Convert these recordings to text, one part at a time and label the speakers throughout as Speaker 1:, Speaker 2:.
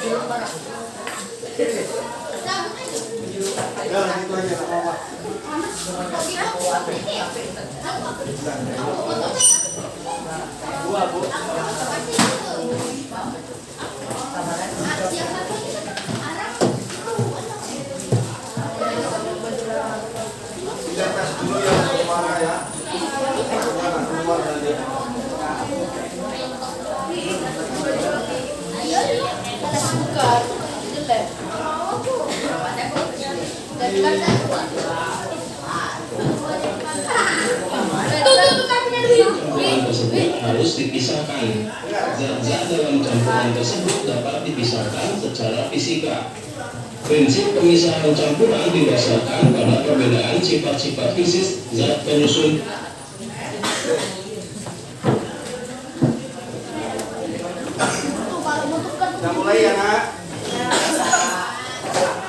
Speaker 1: Ya, itu aja nggak apa-apa. Dua, Bu. Kita tes dulu yang kemana ya? Keluar dari.
Speaker 2: Campuran tersebut harus dipisahkan. Zat-zat dalam campuran tersebut dapat dipisahkan secara fisika. Prinsip pemisahan campuran didasarkan pada perbedaan sifat-sifat fisik zat penyusun.
Speaker 1: Kita mulai ya, Nak.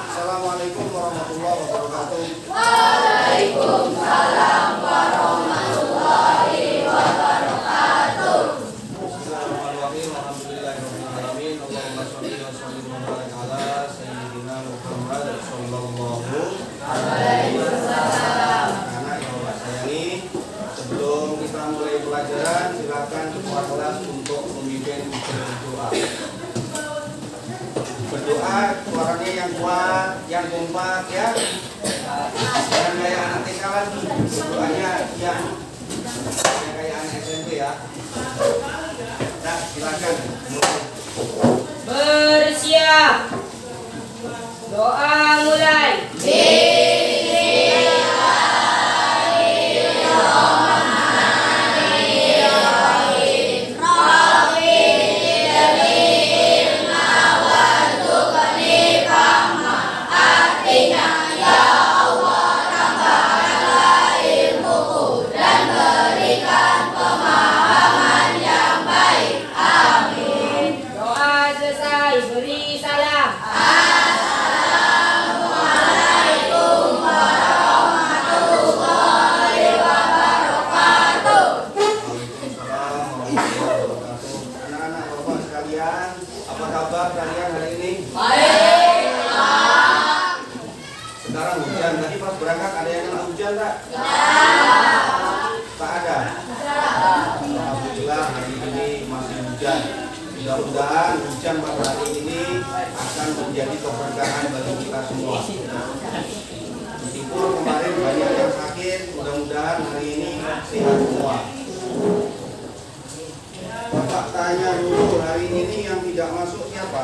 Speaker 1: Assalamualaikum warahmatullahi wabarakatuh.
Speaker 3: Waalaikumsalam warahmatullahi wabarakatuh.
Speaker 1: Bismillahirrahmanirrahim. Alhamdulillahirrahmanirrahim. Allahumma sholli wa sallim wa barik ala sayyidina Muhammad sallallahu alaihi wasallam. Anak yang Allah sayangi, sebelum kita mulai pelajaran, silakan ketua kelas untuk memimpin berdoa. Berdoa suaranya yang kuat, yang kompak ya. Jangan kayak anak TK lagi. Berdoanya yang kayak anak SMP ya. Nah, silakan.
Speaker 3: Bersiap. Doa mulai. Doa selesai, beri salam.
Speaker 1: Waalaikumsalam warahmatullahi wabarakatuh. Anak-anak Bapak sekalian, apa kabar kalian hari ini?
Speaker 3: Baik.
Speaker 1: Sekarang hujan. Tadi pas berangkat ada yang kena hujan tak? Tak ada. Alhamdulillah hari ini masih hujan. Mudah-mudahan hujan pada hari ini akan menjadi keberkahan bagi kita semua. Meskipun kemarin banyak yang sakit, mudah-mudahan hari ini sehat semua. Bapak tanya dulu, hari ini yang tidak masuk siapa?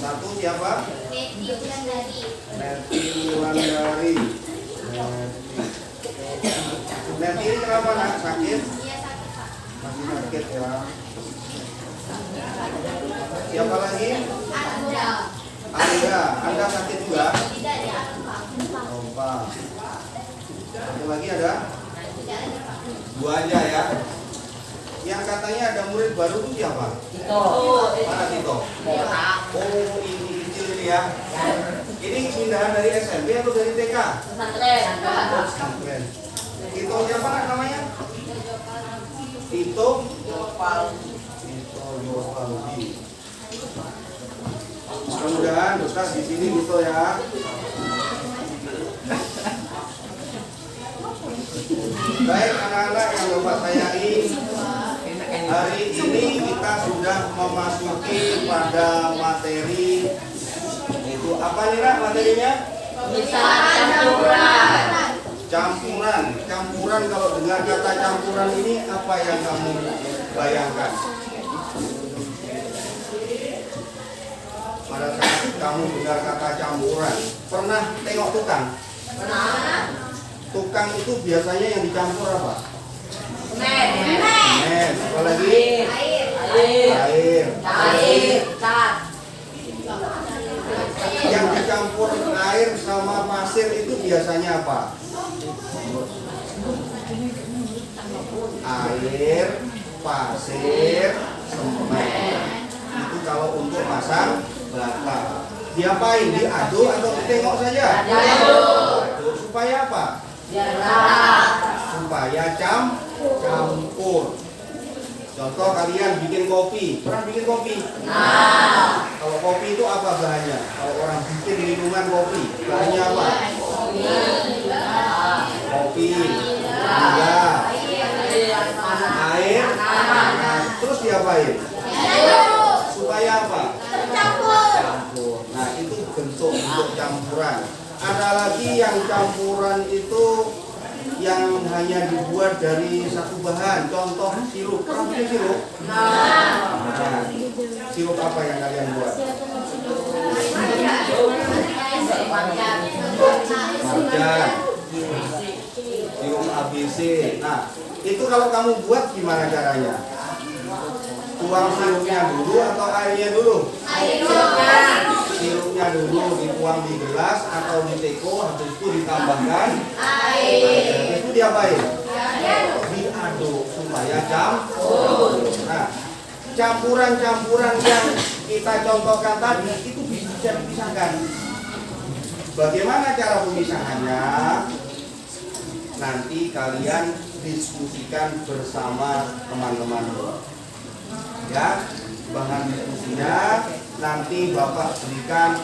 Speaker 1: Satu siapa? Neti Wulandari. Neti ini kenapa nak? Sakit? Masih sakit ya. Siapa lagi? Anda. Anda sakit juga? Ompa. Satu lagi ada? Dua aja ya. Yang katanya ada murid baru itu siapa? Mana Tito? Oh, ini kecil ini ya. Ini pindahan dari SMP atau dari TK? Pesantren. Tito siapa nak namanya? Tito Yopaldi. Mudah-mudahan Ustaz di sini Tito ya. Baik anak-anak yang Bapak sayangi, hari ini kita sudah memasuki pada materi itu apa nih Nak materinya? Campuran. Kalau dengar kata campuran ini apa yang kamu bayangkan? Pada saat kamu dengar kata campuran, pernah tengok tukang?
Speaker 3: Pernah.
Speaker 1: Tukang itu biasanya yang dicampur apa?
Speaker 3: Semen.
Speaker 1: Apa lagi? Air.
Speaker 3: Cat.
Speaker 1: Yang dicampur air sama pasir itu biasanya apa? Air, pasir, semen. Itu kalau untuk masang bata. Diapain? Diaduk atau ditengok saja? Diaduk. Supaya apa? Supaya campur. Contoh kalian bikin kopi, pernah bikin kopi? Kalau kopi itu apa bahannya? Kalau orang bikin minuman kopi, bahannya apa? Kopi, gula, air, terus diapain? Supaya apa? Campur. Nah itu bentuk campuran. Ada lagi yang campuran itu yang hanya dibuat dari satu bahan. Contoh sirup. Pernah bikin sirup? Nah, sirup apa yang kalian buat? Marjan, sirup ABC. Nah, itu kalau kamu buat gimana caranya? Tuang sirupnya dulu atau airnya dulu? Sirupnya dulu dituang di gelas atau di teko, habis itu ditambahkan air. Itu diapain? Diaduk supaya campur. Nah, campuran-campuran yang kita contohkan tadi itu bisa dipisahkan. Bagaimana cara pemisahannya? Nanti kalian diskusikan bersama teman-teman. Ya, bahan diskusinya nanti Bapak berikan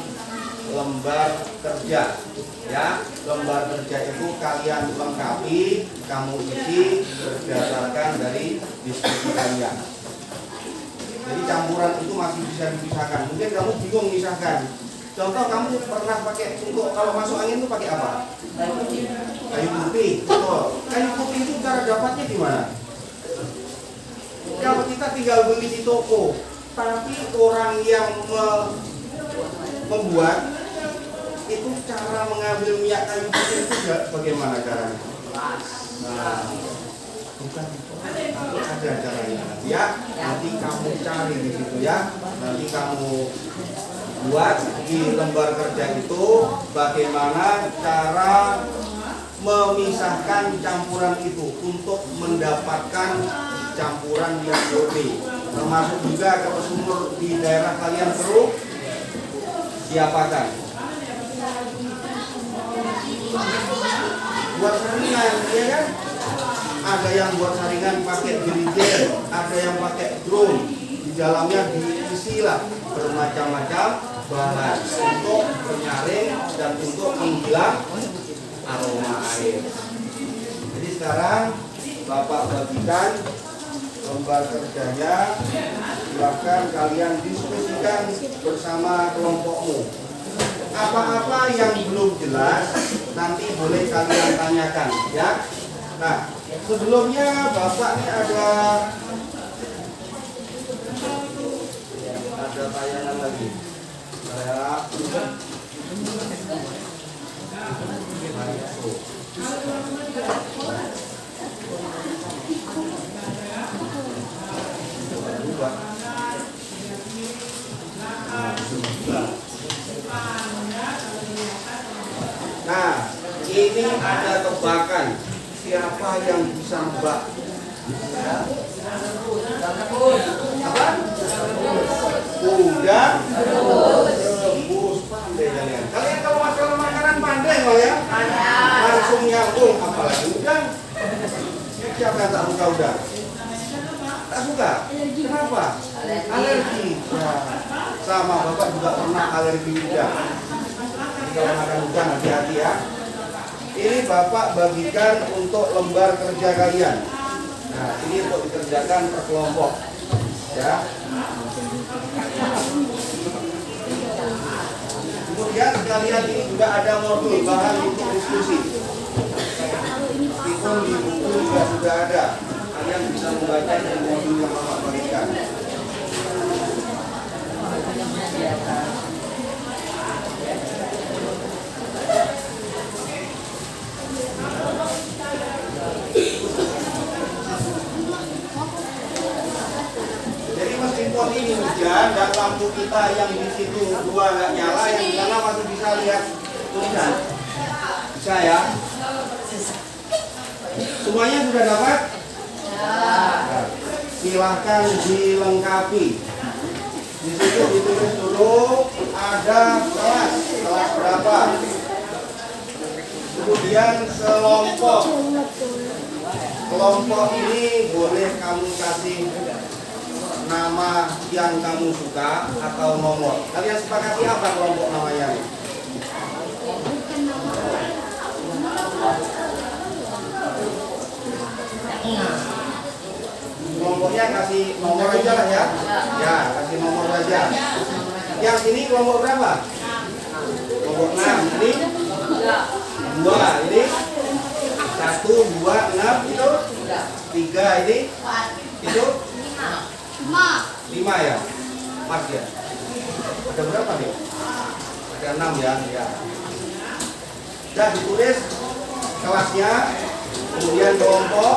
Speaker 1: lembar kerja. Ya, lembar kerja itu kalian lengkapi, kamu isi berdasarkan dari diskusi kalian. Jadi campuran itu masih bisa dipisahkan. Mungkin kamu bingung misahkan. Contoh kamu pernah pakai untuk kalau masuk angin itu pakai apa? Kayu putih. Betul. Kayu putih itu cara dapatnya di mana? Kalau kita tinggal beli di toko, tapi orang yang membuat itu cara mengambil minyak kayu putih itu bagaimana caranya? Nah, bukan ada caranya. Ya, nanti kamu cari di situ ya. Nanti kamu buat di lembar kerja itu bagaimana cara memisahkan campuran itu untuk mendapatkan campuran yang murni. Termasuk juga kalau sumur di daerah kalian perlu diapakan? Buat saringan, ya kan? Ada yang buat saringan pakai jerigen, ada yang pakai drum. Di dalamnya diisilah bermacam-macam bahan untuk menyaring dan untuk menghilang aroma air. Jadi sekarang Bapak bagikan lembar kerjanya, silakan kalian diskusikan bersama kelompokmu. Apa-apa yang belum jelas nanti boleh kalian tanyakan, ya. Nah, sebelumnya Bapak ini ada tayangan lagi. Nah, ini ada tebakan. Siapa yang bisa nebak? Apa? Udang rebus. Pandai kalian. Kalian kalau masalah makanan pandai kok ya? Langsung nyambung. Apalagi udang. Siapa yang tak suka udang? Tak suka? Kenapa? Alergi. Ya. Sama Bapak juga pernah alergi udang. Jadi kalau makan udang hati-hati ya. Ini Bapak bagikan untuk lembar kerja kalian. Nah, ini untuk dikerjakan per kelompok. Ya. Kemudian sekalian ini juga ada modul bahan untuk diskusi. Meskipun di buku juga sudah ada. Kalian bisa membaca dari modul yang Bapak bagikan. Jadi meskipun ini hujan dan lampu kita yang di situ dua nggak nyala, yang di sana masih bisa lihat tulisan. Bisa ya? Semuanya sudah dapat? Nah, silahkan dilengkapi. Di situ ditulis dulu ada kelas berapa. Kemudian kelompok ini boleh kamu kasih nama yang kamu suka atau nomor. Kalian sepakati apa kelompok namanya? Kelompoknya kasih nomor aja lah ya. Ya, kasih nomor aja. Yang ini kelompok berapa? Kelompok 6. Ini 2. Ini 1, 2, 6. Itu 3. Ini itu 5 ya. Mas ya. Ada berapa nih? Ada 6 ya. Ya. Sudah ditulis kelasnya, kemudian kelompok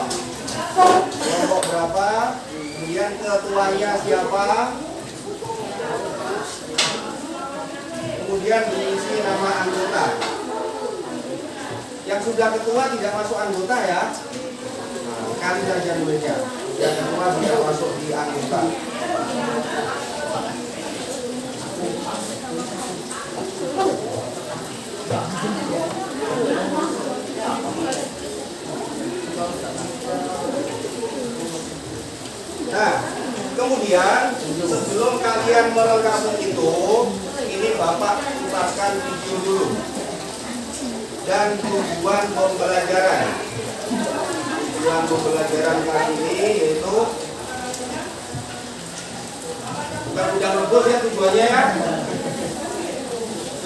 Speaker 1: berapa, kemudian ketuanya siapa, kemudian diisi nama anggota. Yang sudah ketua tidak masuk anggota ya, nah, kali saja nulisnya. Yang ketua tidak masuk di anggota. Nah, kemudian sebelum kalian melengkapi itu, ini Bapak putarkan video dulu. Dan tujuan pembelajaran. Tujuan pembelajaran kali ini yaitu bukan undang rebus ya tujuannya ya.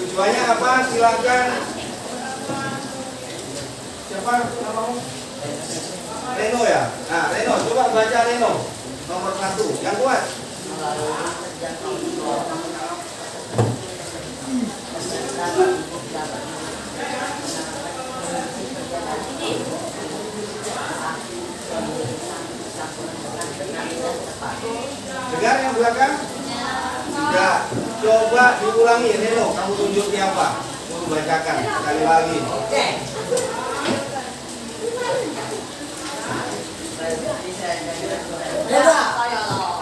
Speaker 1: Tujuannya apa? Silakan. Siapa namamu? Reno ya? Nah, Reno, coba baca Reno. Nomor 1, yang kuat. Dengar yang belakang? Tidak. Coba diulangi Reno, kamu tunjuk siapa? Guru bacakan sekali lagi.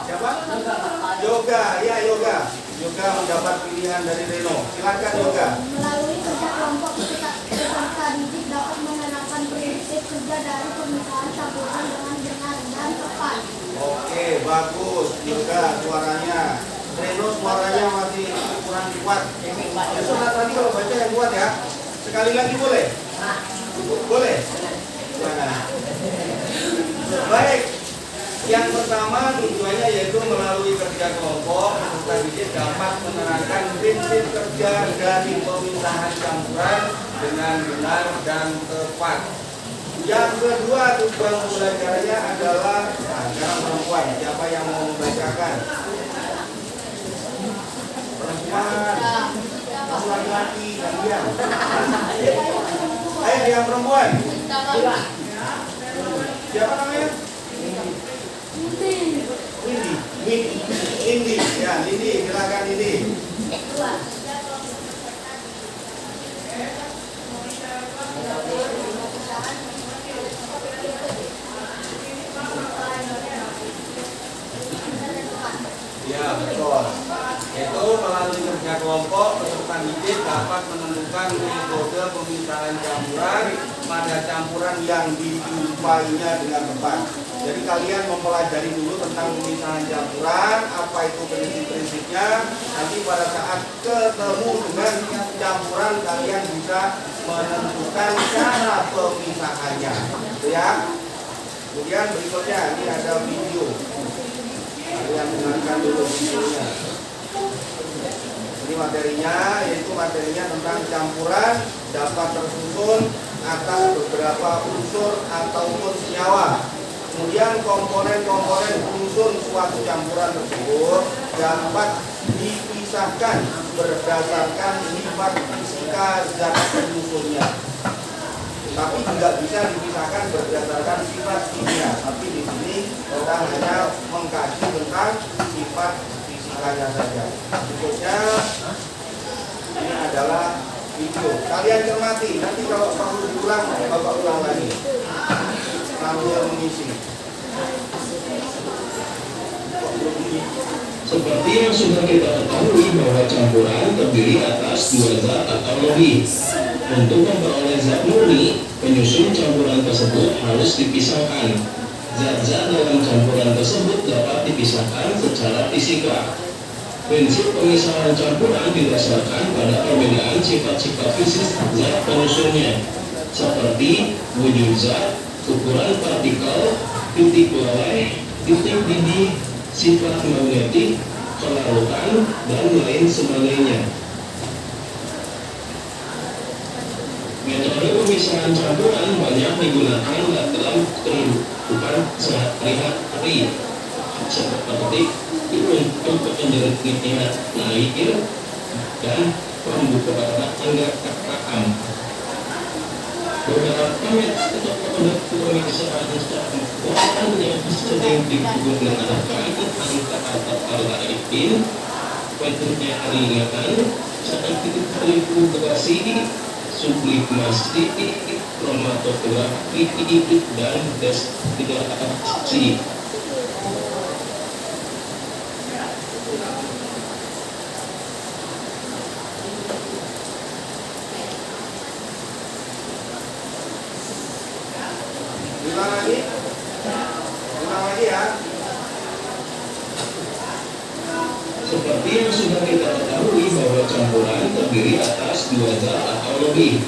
Speaker 1: Siapa? Yoga, ya Yoga. Yoga mendapat pilihan dari Reno. Silakan Yoga.
Speaker 4: Melalui kerja kelompok peserta didik dapat mengenalkan prinsip kerja dari pemisahan campuran dengan benar dan tepat.
Speaker 1: Oke, bagus. Yoga suaranya. Reno suaranya masih kurang kuat. Besok tadi kalau baca yang kuat ya. Sekali lagi boleh? Boleh? Jangan. Baik. Yang pertama tujuannya yaitu melalui kerja kelompok peserta didik dapat menerangkan prinsip kerja dari pemisahan campuran dengan benar dan tepat. Yang kedua tujuan pembelajarannya adalah sekarang perempuan. Siapa yang mau membacakan? Perempuan. Kamu laki-laki dan diam. Ayo yang perempuan. Siapa namanya? Indi, ya Indi, silakan Indi. Ya betul. Itu melalui kerja kelompok peserta didik dapat menentukan metode pemisahan campuran pada campuran yang dijumpainya dengan tepat. Jadi kalian mempelajari dulu tentang pemisahan campuran, apa itu prinsip-prinsipnya. Nanti pada saat ketemu dengan campuran kalian bisa menentukan cara pemisahannya, ya. Kemudian berikutnya ini ada video. Kalian dengarkan dulu videonya. Ini materinya, yaitu materinya tentang campuran dapat tersusun atas beberapa unsur ataupun senyawa. Kemudian komponen-komponen unsur suatu campuran tersebut dapat dipisahkan berdasarkan sifat fisika zat penyusunnya. Tapi tidak bisa dipisahkan berdasarkan sifat kimia. Tapi di sini kita hanya mengkaji tentang sifat fisikanya saja. Berikutnya ini adalah video. Kalian cermati. Nanti kalau perlu diulang, Bapak ulang lagi sambil mengisi.
Speaker 2: Seperti yang sudah kita ketahui bahwa campuran terdiri atas dua zat atau lebih. Untuk memperoleh zat murni, penyusun campuran tersebut harus dipisahkan. Zat-zat dalam campuran tersebut dapat dipisahkan secara fisika. Prinsip pemisahan campuran didasarkan pada perbedaan sifat-sifat fisik zat penyusunnya, seperti wujud zat, ukuran partikel, titik wilayah, titik didih, sifat magnetik, kelarutan, dan lain sebagainya. Metode pemisahan campuran banyak digunakan dalam kehidupan sehari-hari, seperti untuk penjernihan air dan pembukaan rakam. Beberapa metode pemisahan campuran yang sering digunakan antara lain metode ringan, seperti kalkulasi, sublimasi, kromatografi, dan destilasi.
Speaker 1: Ulang lagi ya.
Speaker 2: Seperti yang sudah kita ketahui bahwa campuran terdiri atas dua zat atau lebih.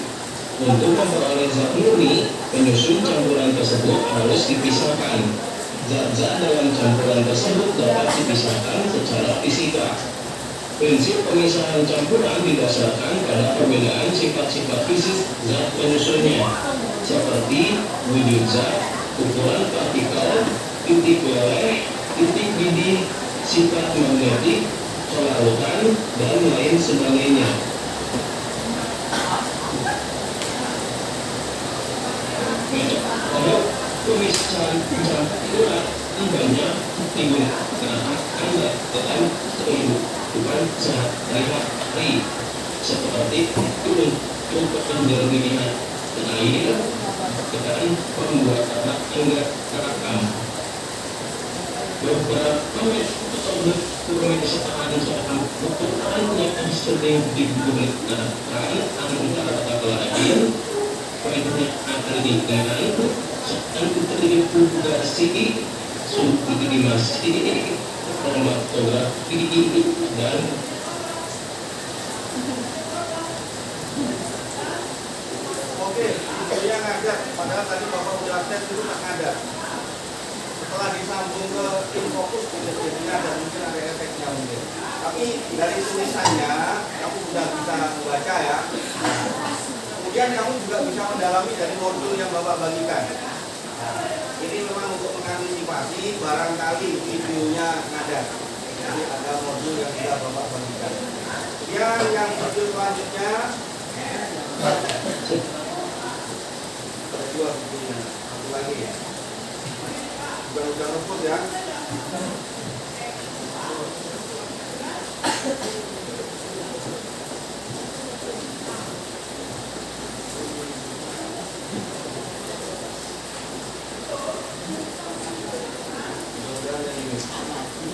Speaker 2: Untuk memperoleh zat murni, penyusun campuran tersebut harus dipisahkan. Zat-zat dalam campuran tersebut dapat dipisahkan secara fisika. Prinsip pemisahan campuran didasarkan pada perbedaan sifat-sifat fisik zat penyusunnya, seperti wujud zat, ukuran partikel, titik wilayah, titik didih, sifat magnetik, kelarutan, dan lain sebagainya. Metode pemisahan campuran banyak digunakan dalam kehidupan sehari-hari, seperti untuk penjernihan air dan pembuatan rakam. Beberapa metode pemisahan campuran yang sering digunakan antara lain metode ringan, sentrifikasi, sublimasi, kromatografi, dan
Speaker 1: Oke, yang ngajar. Padahal tadi Bapak udah tes dulu nggak ngajar. Setelah disambung ke infokus jadi ngajar, mungkin ada efeknya mungkin. Tapi dari tulisannya kamu sudah bisa membaca ya. Kemudian kamu juga bisa mendalami dari modul yang Bapak bagikan. Ini memang untuk mengantisipasi barangkali videonya ngajar. Jadi ada modul yang sudah Bapak bagikan. Yang modul selanjutnya dua bukunya, satu lagi ya. Udah rumput ya.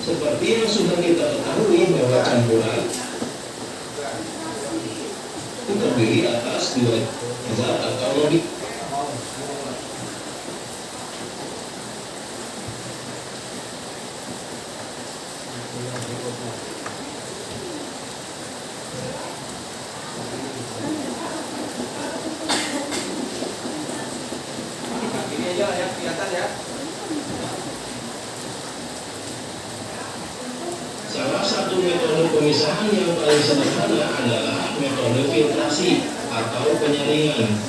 Speaker 2: Seperti yang sudah kita ketahui bahwa campuran terdiri atas dua zat atau lebih.
Speaker 1: Ini aja ya, kelihatan ya.
Speaker 2: Salah satu metode pemisahan yang paling sederhana adalah metode filtrasi atau penyaringan.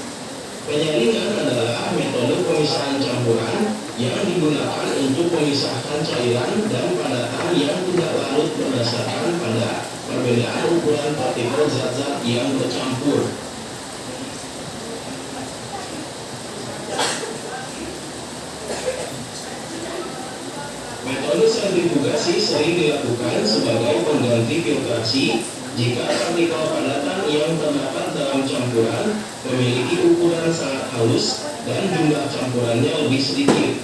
Speaker 2: Penyaringan adalah metode pemisahan campuran yang digunakan untuk memisahkan cairan dan padatan yang tidak larut berdasarkan pada perbedaan ukuran partikel zat-zat yang bercampur. Metode sentrifugasi sering dilakukan sebagai pengganti filtrasi jika partikel padatan yang terdapat dalam campuran memiliki ukuran sangat halus dan jumlah campurannya lebih sedikit.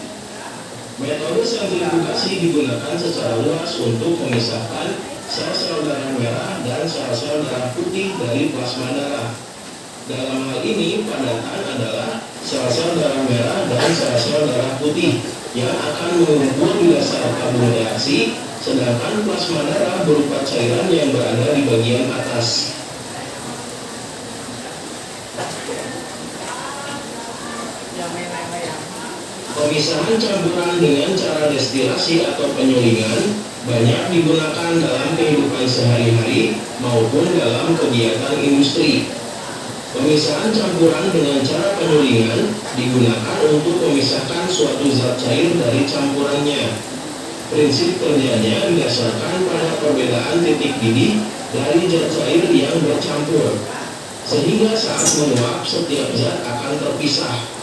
Speaker 2: Metode sentrifugasi digunakan secara luas untuk memisahkan sel-sel darah merah dan sel-sel darah putih dari plasma darah. Dalam hal ini, padatan adalah sel-sel darah merah dan sel-sel darah putih yang akan mengumpul di dasar tabung reaksi, sedangkan plasma darah berupa cairan yang berada di bagian atas. Pemisahan campuran dengan cara destilasi atau penyulingan banyak digunakan dalam kehidupan sehari-hari maupun dalam kegiatan industri. Pemisahan campuran dengan cara penyulingan digunakan untuk memisahkan suatu zat cair dari campurannya. Prinsip kerjanya didasarkan pada perbedaan titik didih dari zat cair yang bercampur, sehingga saat menguap setiap zat akan terpisah.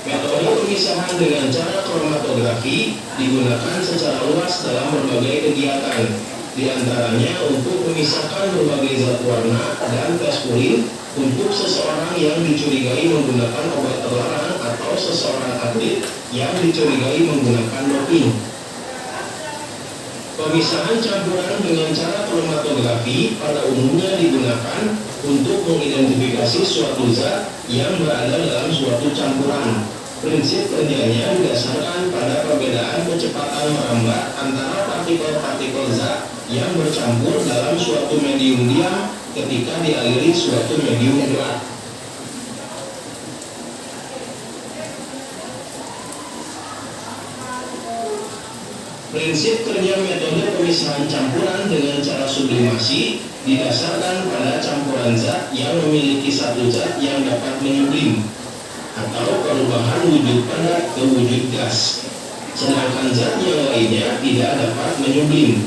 Speaker 2: Metode pemisahan dengan cara kromatografi digunakan secara luas dalam berbagai kegiatan, di antaranya untuk memisahkan berbagai zat warna dan tes urin untuk seseorang yang dicurigai menggunakan obat terlarang atau seseorang atlet yang dicurigai menggunakan doping. Pemisahan campuran dengan cara kromatografi pada umumnya digunakan untuk mengidentifikasi suatu zat yang berada dalam suatu campuran. Prinsip kerjanya didasarkan pada perbedaan kecepatan merambat antara partikel-partikel zat yang bercampur dalam suatu medium diam ketika dialiri suatu medium berat. Prinsip kerja metode pemisahan campuran dengan cara sublimasi didasarkan pada campuran zat yang memiliki satu zat yang dapat menyublim atau perubahan wujud padat ke wujud gas, sedangkan zat yang lainnya tidak dapat menyublim.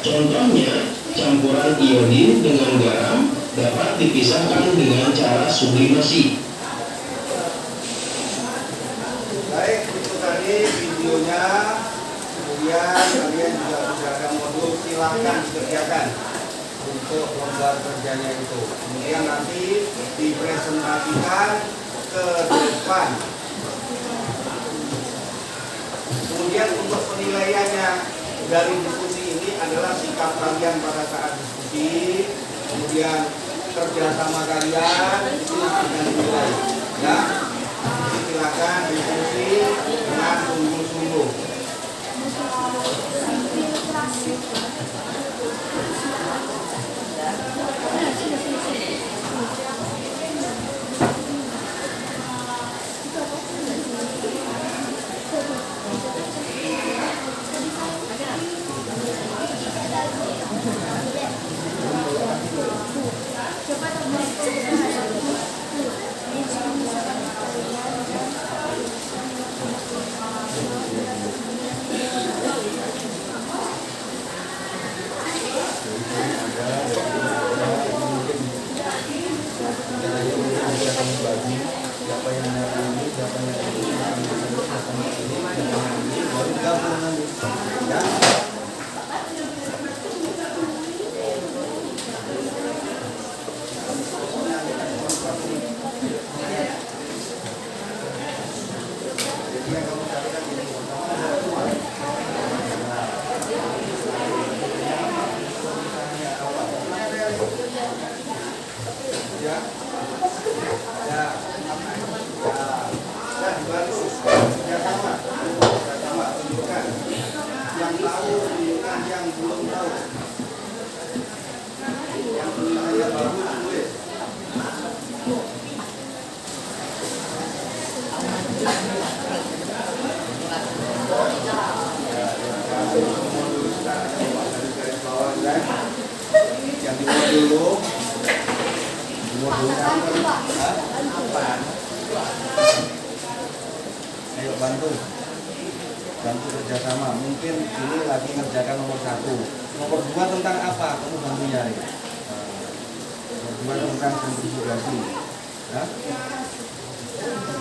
Speaker 2: Contohnya, campuran iodin dengan garam dapat dipisahkan dengan cara sublimasi.
Speaker 1: Baik, itu tadi videonya. Kemudian kalian juga sudah ada modul, silahkan dikerjakan untuk lembar kerjanya itu. Kemudian nanti dipresentasikan ke depan. Kemudian untuk penilaiannya dari diskusi ini adalah sikap kalian pada saat diskusi, kemudian kerjasama kalian itu akan dinilai. Ya, jadi silakan diskusi dengan sungguh-sungguh. Yang dimulai dulu. Ayo bantu kerjasama. Mungkin ini lagi ngerjakan nomor 1. Nomor 2 tentang apa? Kamu bantu nyari. Nomor 2 tentang sentrifugasi. Ya?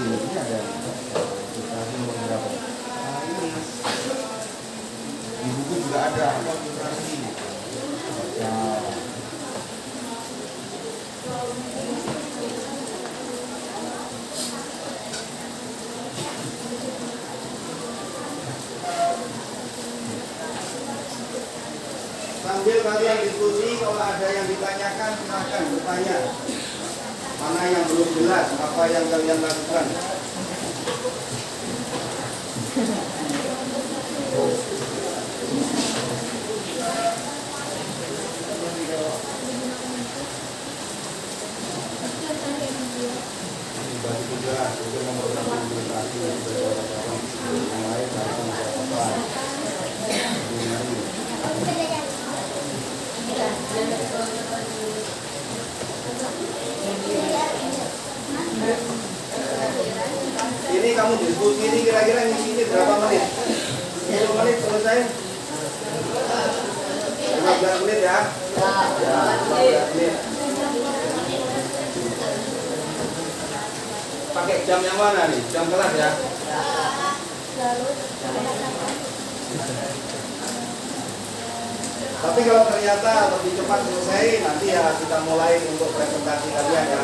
Speaker 1: Ini ada filtrasi nomor berapa? Nah, ini di buku juga ada apa filtrasi. Nah, Sambil kalian diskusi, kalau ada yang ditanyakan silahkan bertanya. Mana yang belum jelas, apa yang kalian lakukan? Bagi tugas, itu nomor implementasi yang lain apa? Ini kamu diskusi ini kira-kira ngisi berapa menit? 10 menit selesai? 15 menit ya? Ya, 15 menit. Pakai jam yang mana nih? Jam kelas ya? Tapi kalau ternyata lebih cepat selesai, nanti ya kita mulai untuk presentasi kalian ya.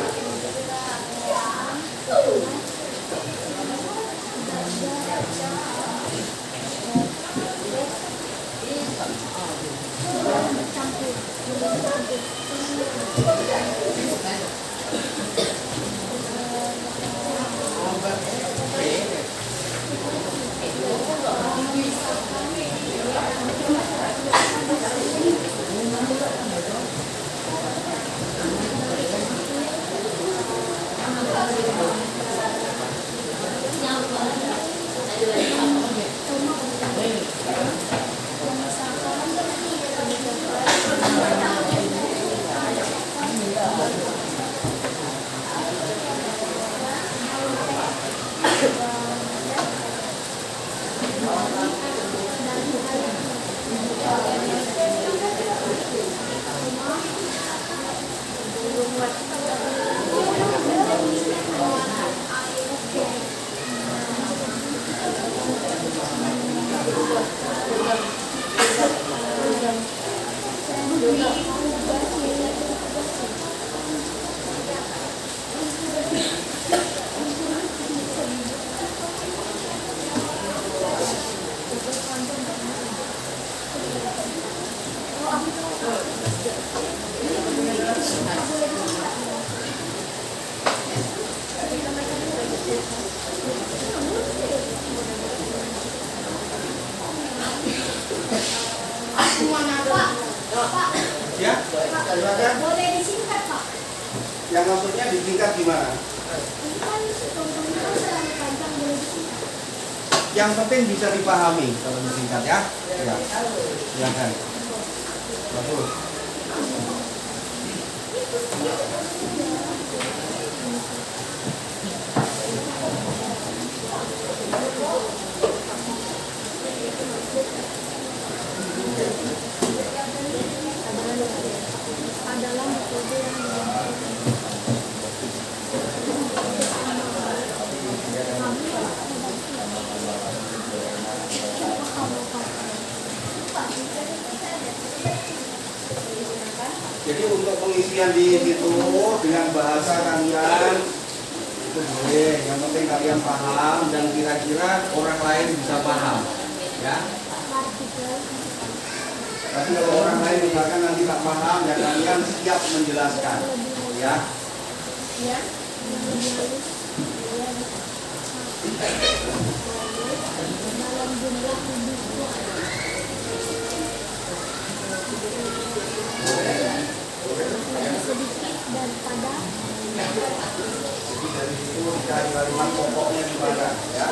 Speaker 1: Ya, silakan.
Speaker 4: Boleh disingkat, Pak.
Speaker 1: Yang maksudnya disingkat gimana?
Speaker 4: Ini kan contohnya kan terlalu panjang, boleh disingkat.
Speaker 1: Yang penting bisa dipahami kalau disingkat ya. Ya, silakan. Bagus.
Speaker 4: Adalah metode yang
Speaker 1: Jadi untuk pengisian di situ dengan bahasa kalian itu boleh. Yang penting kalian paham dan kira-kira orang lain bisa paham. Ya. Tapi kalau orang lain misalkan nanti tak paham, ya kalian siap menjelaskan. Ya.
Speaker 4: ya. Dalam jumlah lebih sedikit daripada
Speaker 1: Jadi dari situ dicari kalimat pokoknya gimana, ya.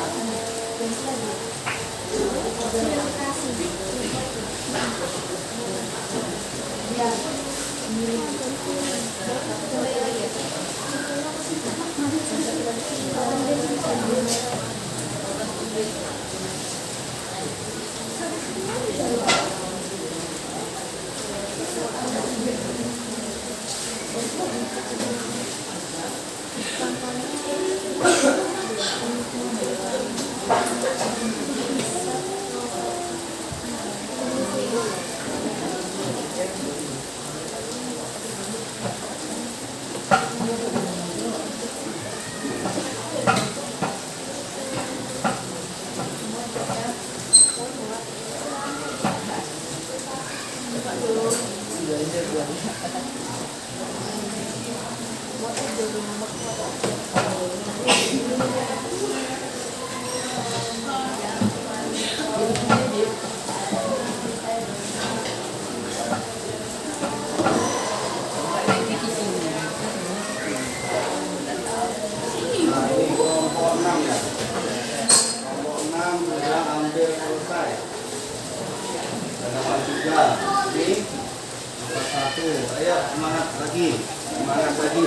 Speaker 1: satu. Ayo semangat lagi, semangat lagi.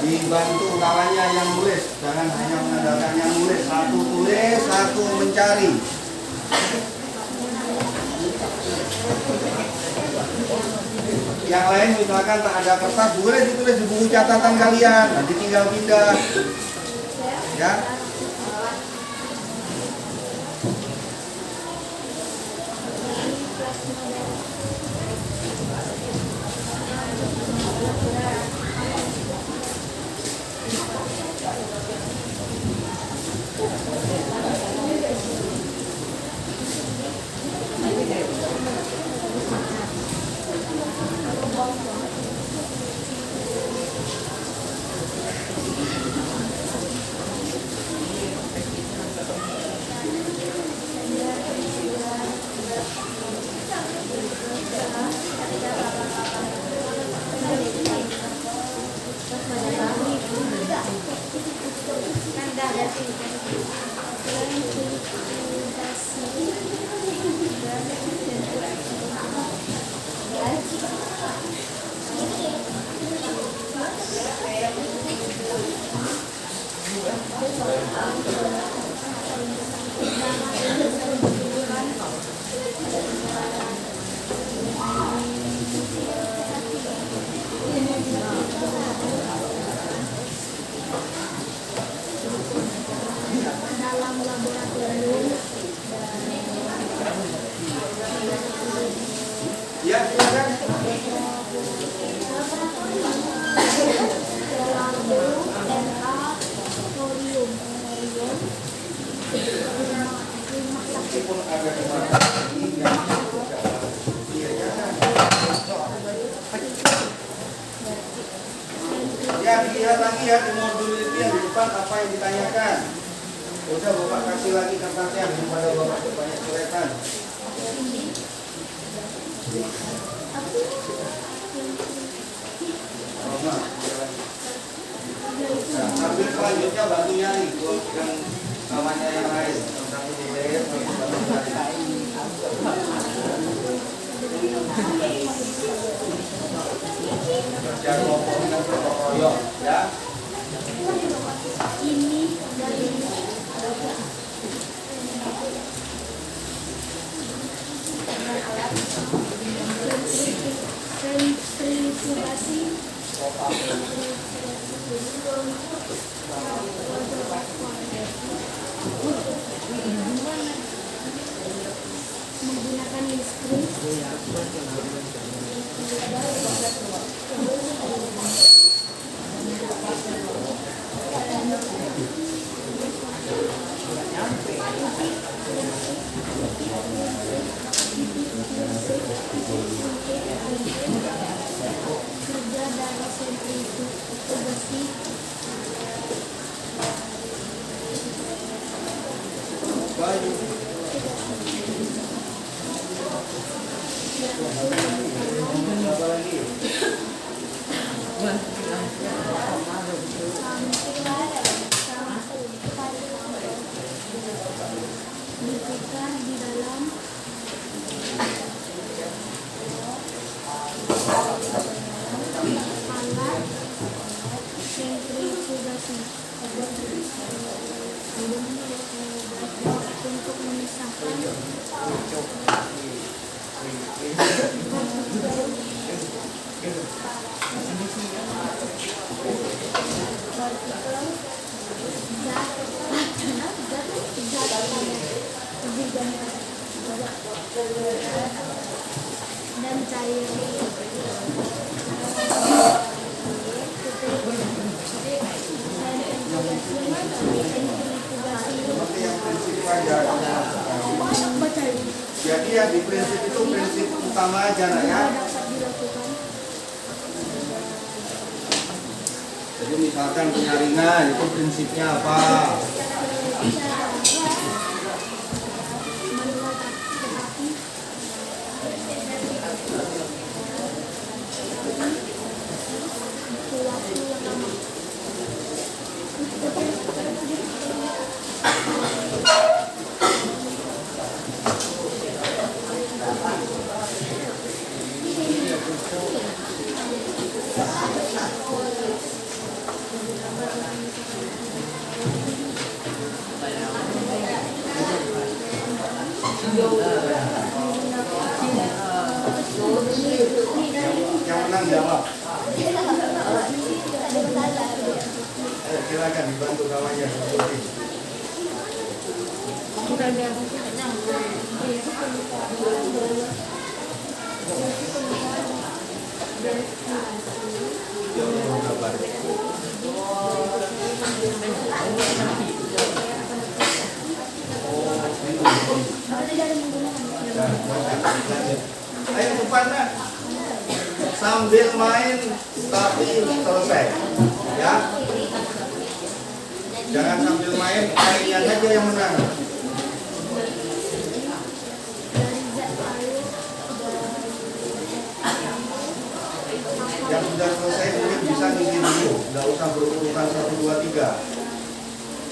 Speaker 1: Dibantu kawannya yang nulis, jangan hanya mengandalkan yang nulis. Satu tulis, satu mencari. Yang lain misalkan tak ada kertas, boleh ditulis di buku catatan kalian. Nanti tinggal pindah. Ya.
Speaker 4: Dalam laboratorium
Speaker 1: Ya, silakan. Meskipun ada kesalahan ini yang iya jangan. Ya, dilihat lagi ya di modul itu yang di depan apa yang ditanyakan. Udah Bapak kasih lagi kertasnya daripada Bapak banyak coretan. Nah, sambil selanjutnya bantu nyari yang kawannya yang lain tentang tulis, bantu nyari. Kerja kelompok dan gotong royong, ya.
Speaker 4: ini dari sentrifugasi menggunakan listrik kerja dari sentrifugasi
Speaker 1: Apa lagi?
Speaker 4: diputar di dalam alat sentrifugasi untuk memisahkan partikel dan cair
Speaker 1: Seperti yang prinsip pelajaran. Jadi yang di prinsip itu prinsip utama aja nak ya.
Speaker 4: dapat dilakukan
Speaker 1: Jadi misalkan penyaringan itu prinsipnya apa?
Speaker 4: manual tetapi waktu yang lama
Speaker 1: Yang menang jawab. Ayo silakan dibantu kawannya. Ayo depannya sambil main tapi selesai ya, jangan sambil main mainnya saja yang menang. Yang sudah selesai mungkin bisa ngisi dulu, nggak usah berurutan 1, 2, 3,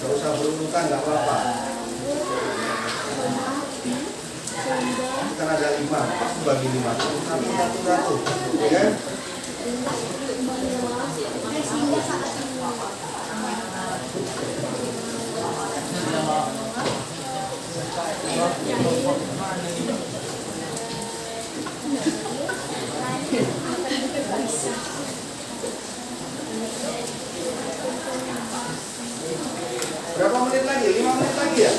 Speaker 1: nggak usah berurutan, nggak apa-apa. Kan ada 5, pas bagi 5, satu, ya. Berapa menit lagi? 5 menit lagi ya?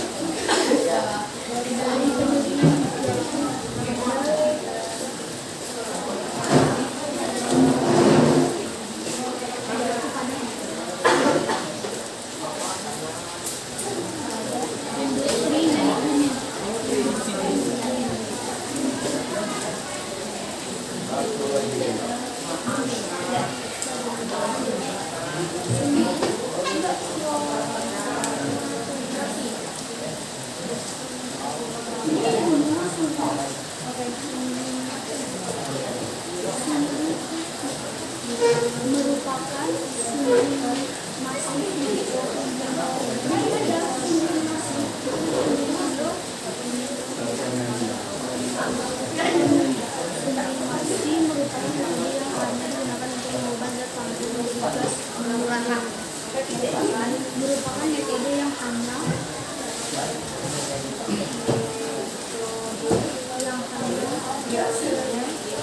Speaker 4: Merupakan metode yang handal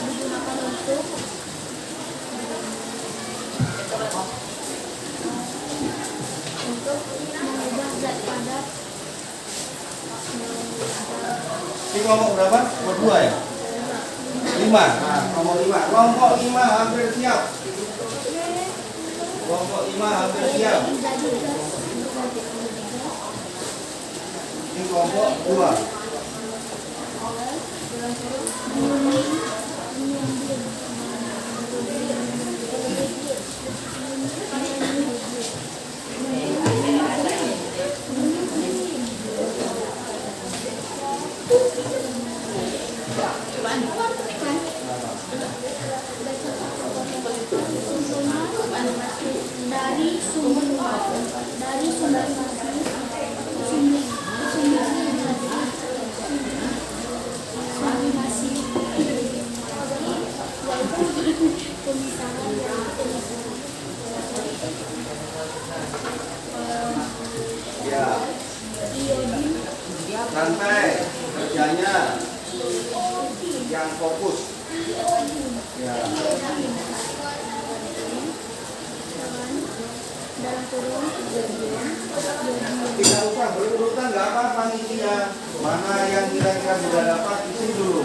Speaker 4: digunakan untuk mengubah zat padat.
Speaker 1: Ini kelompok berapa? Nomor 2 ya? 5. Nah, nomor 5. Kelompok 5 hampir siap. Kelompok 5 hampir siap. Ini kelompok 2. Ya. Santai kerjanya, yang fokus. Ya. Tidak usah berurutan, nggak apa-apa ngisinya. Mana yang kira-kira sudah dapat isi dulu.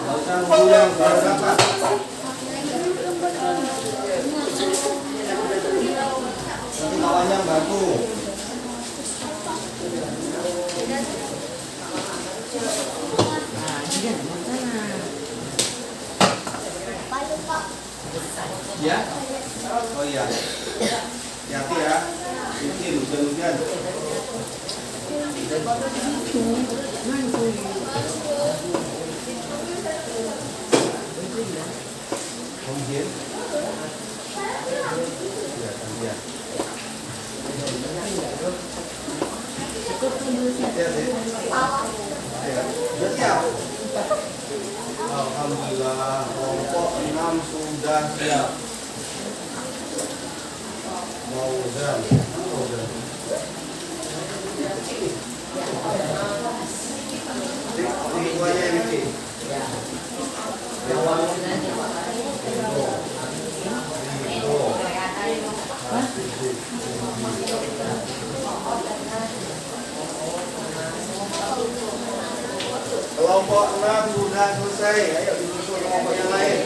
Speaker 1: Nggak usah nunggu yang baru dapat. Nanti kawannya bantu. Ya? Oh iya. Hati-hati ya. Ini hujan-hujan. Mungkin. Ya, ya. Sudah siap. Alhamdulillah, kelompok 6 sudah siap. Mau Ini kuahnya yang kecil. Kelompok 6 sudah selesai. Ayo disusul kelompok yang lain.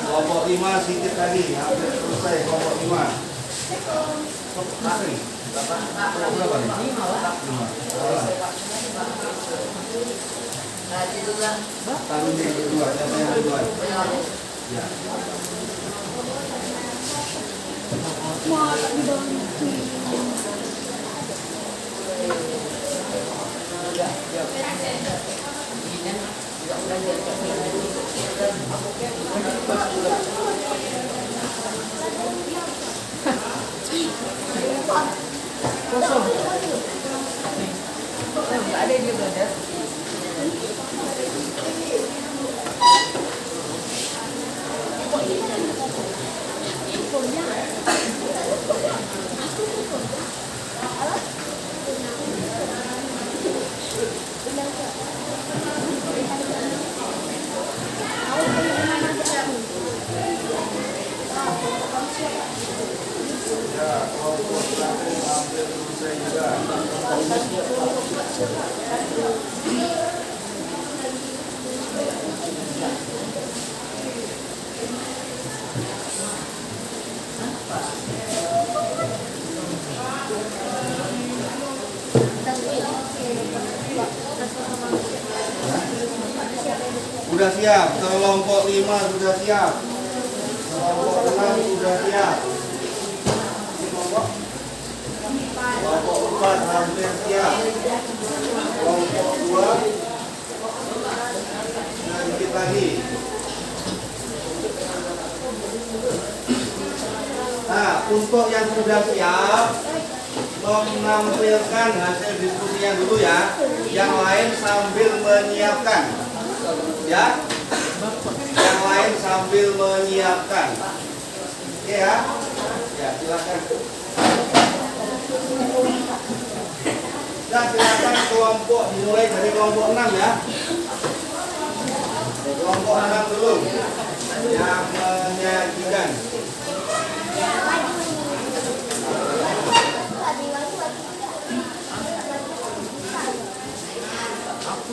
Speaker 1: Kelompok 5 sedikit lagi, hampir selesai kelompok 5. Berapa nih? 5. Taruh di kedua, siapa yang kedua? Ya.
Speaker 3: Ada dia brother.
Speaker 1: Ya, kelompok terakhir hampir selesai juga. Sudah siap, kelompok 5 sudah siap. Kelompok 6 sudah siap. Kelompok 4 hampir siap. Kelompok 2 sedikit lagi. Nah, untuk yang sudah siap menampilkan hasil diskusinya dulu ya. Yang lain sambil menyiapkan. Ya. Yang lain sambil menyiapkan. Oke ya. Ya, silakan. Nah, silakan kelompok dimulai dari kelompok 6 ya. Kelompok 6 dulu yang menyajikan.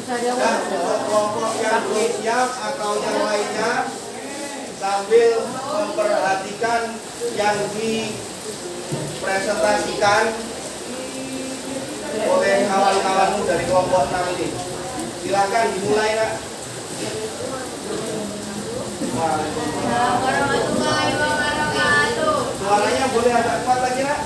Speaker 1: Dan kelompok yang belum siap atau yang lainnya sambil memperhatikan yang dipresentasikan oleh kawan-kawanmu dari kelompok 6 ini. Silakan dimulai, Nak. Suaranya boleh agak kuat lagi, Nak?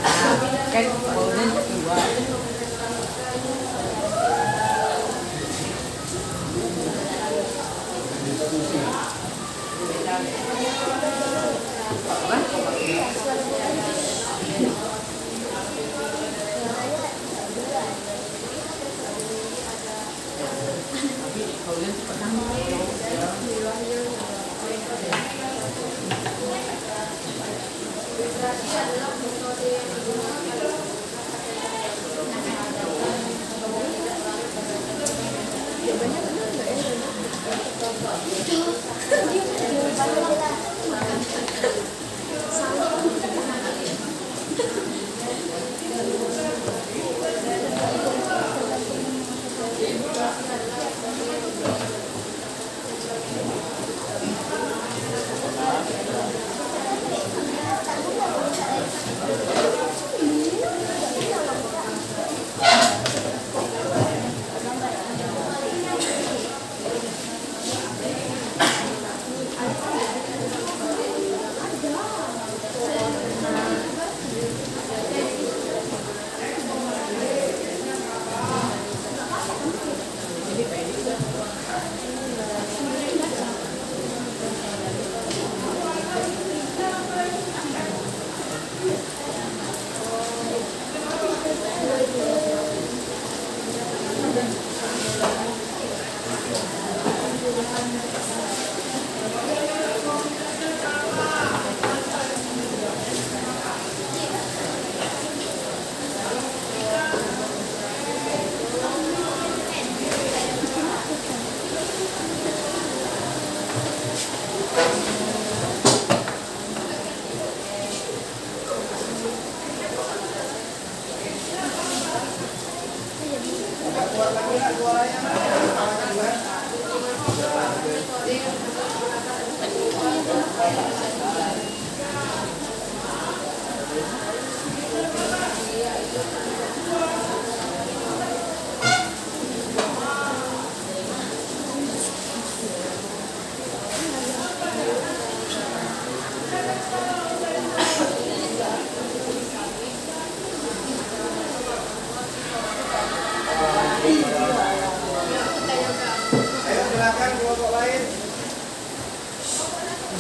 Speaker 1: Ayo silakan kelompok lain.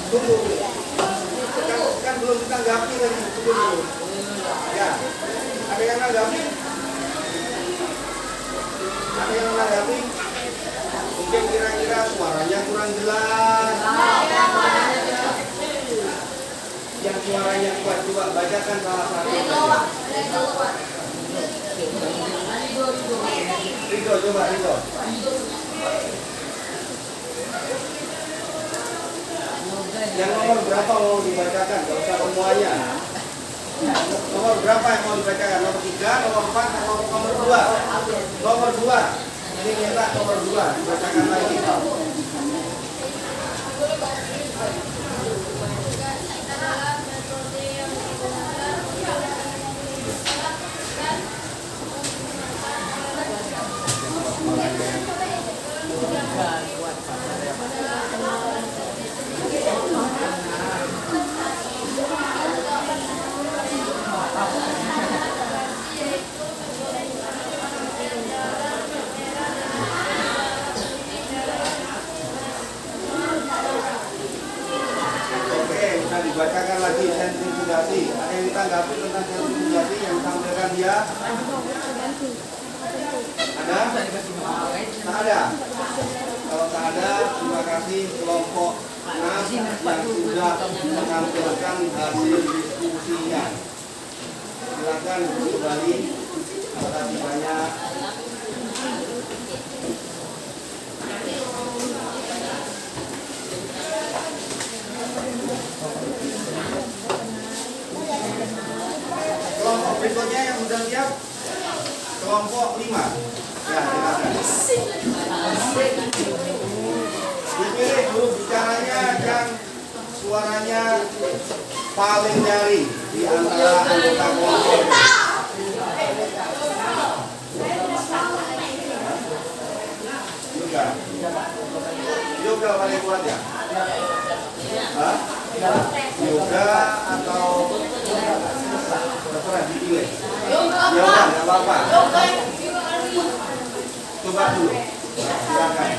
Speaker 1: Tunggu. Kan belum ditanggapi lagi. Tunggu dulu. Ya. Ada yang menanggapi? Ada yang menanggapi? Mungkin kira-kira suaranya kurang jelas. Yang suaranya kuat coba bacakan salah satu. Ridho, coba Ridho. Yang nomor berapa mau dibacakan? Gak usah semuanya. Nomor berapa yang mau dibacakan? Nomor 3, nomor 4, nomor 2. Nomor 2. Ini minta nomor 2 dibacakan lagi. Dibacakan lagi sentrifikasi. Ada yang ditanggapi tentang sentrifikasi yang disampaikan dia? Ada? Tak ada? Kalau tak ada, terima kasih kelompok 6 yang sudah menampilkan hasil diskusinya. Silakan kembali. Terima kasih banyak. Kelompok berikutnya yang sudah siap, kelompok 5. Ya, silakan. Dipilih dulu bicaranya yang suaranya paling nyaring di antara anggota kelompok. Yoga paling kuat ya? Hah? Yoga atau terserah dipilih. Yoga nggak apa-apa. Coba dulu. Silakan.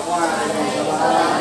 Speaker 1: Waalaikumsalam.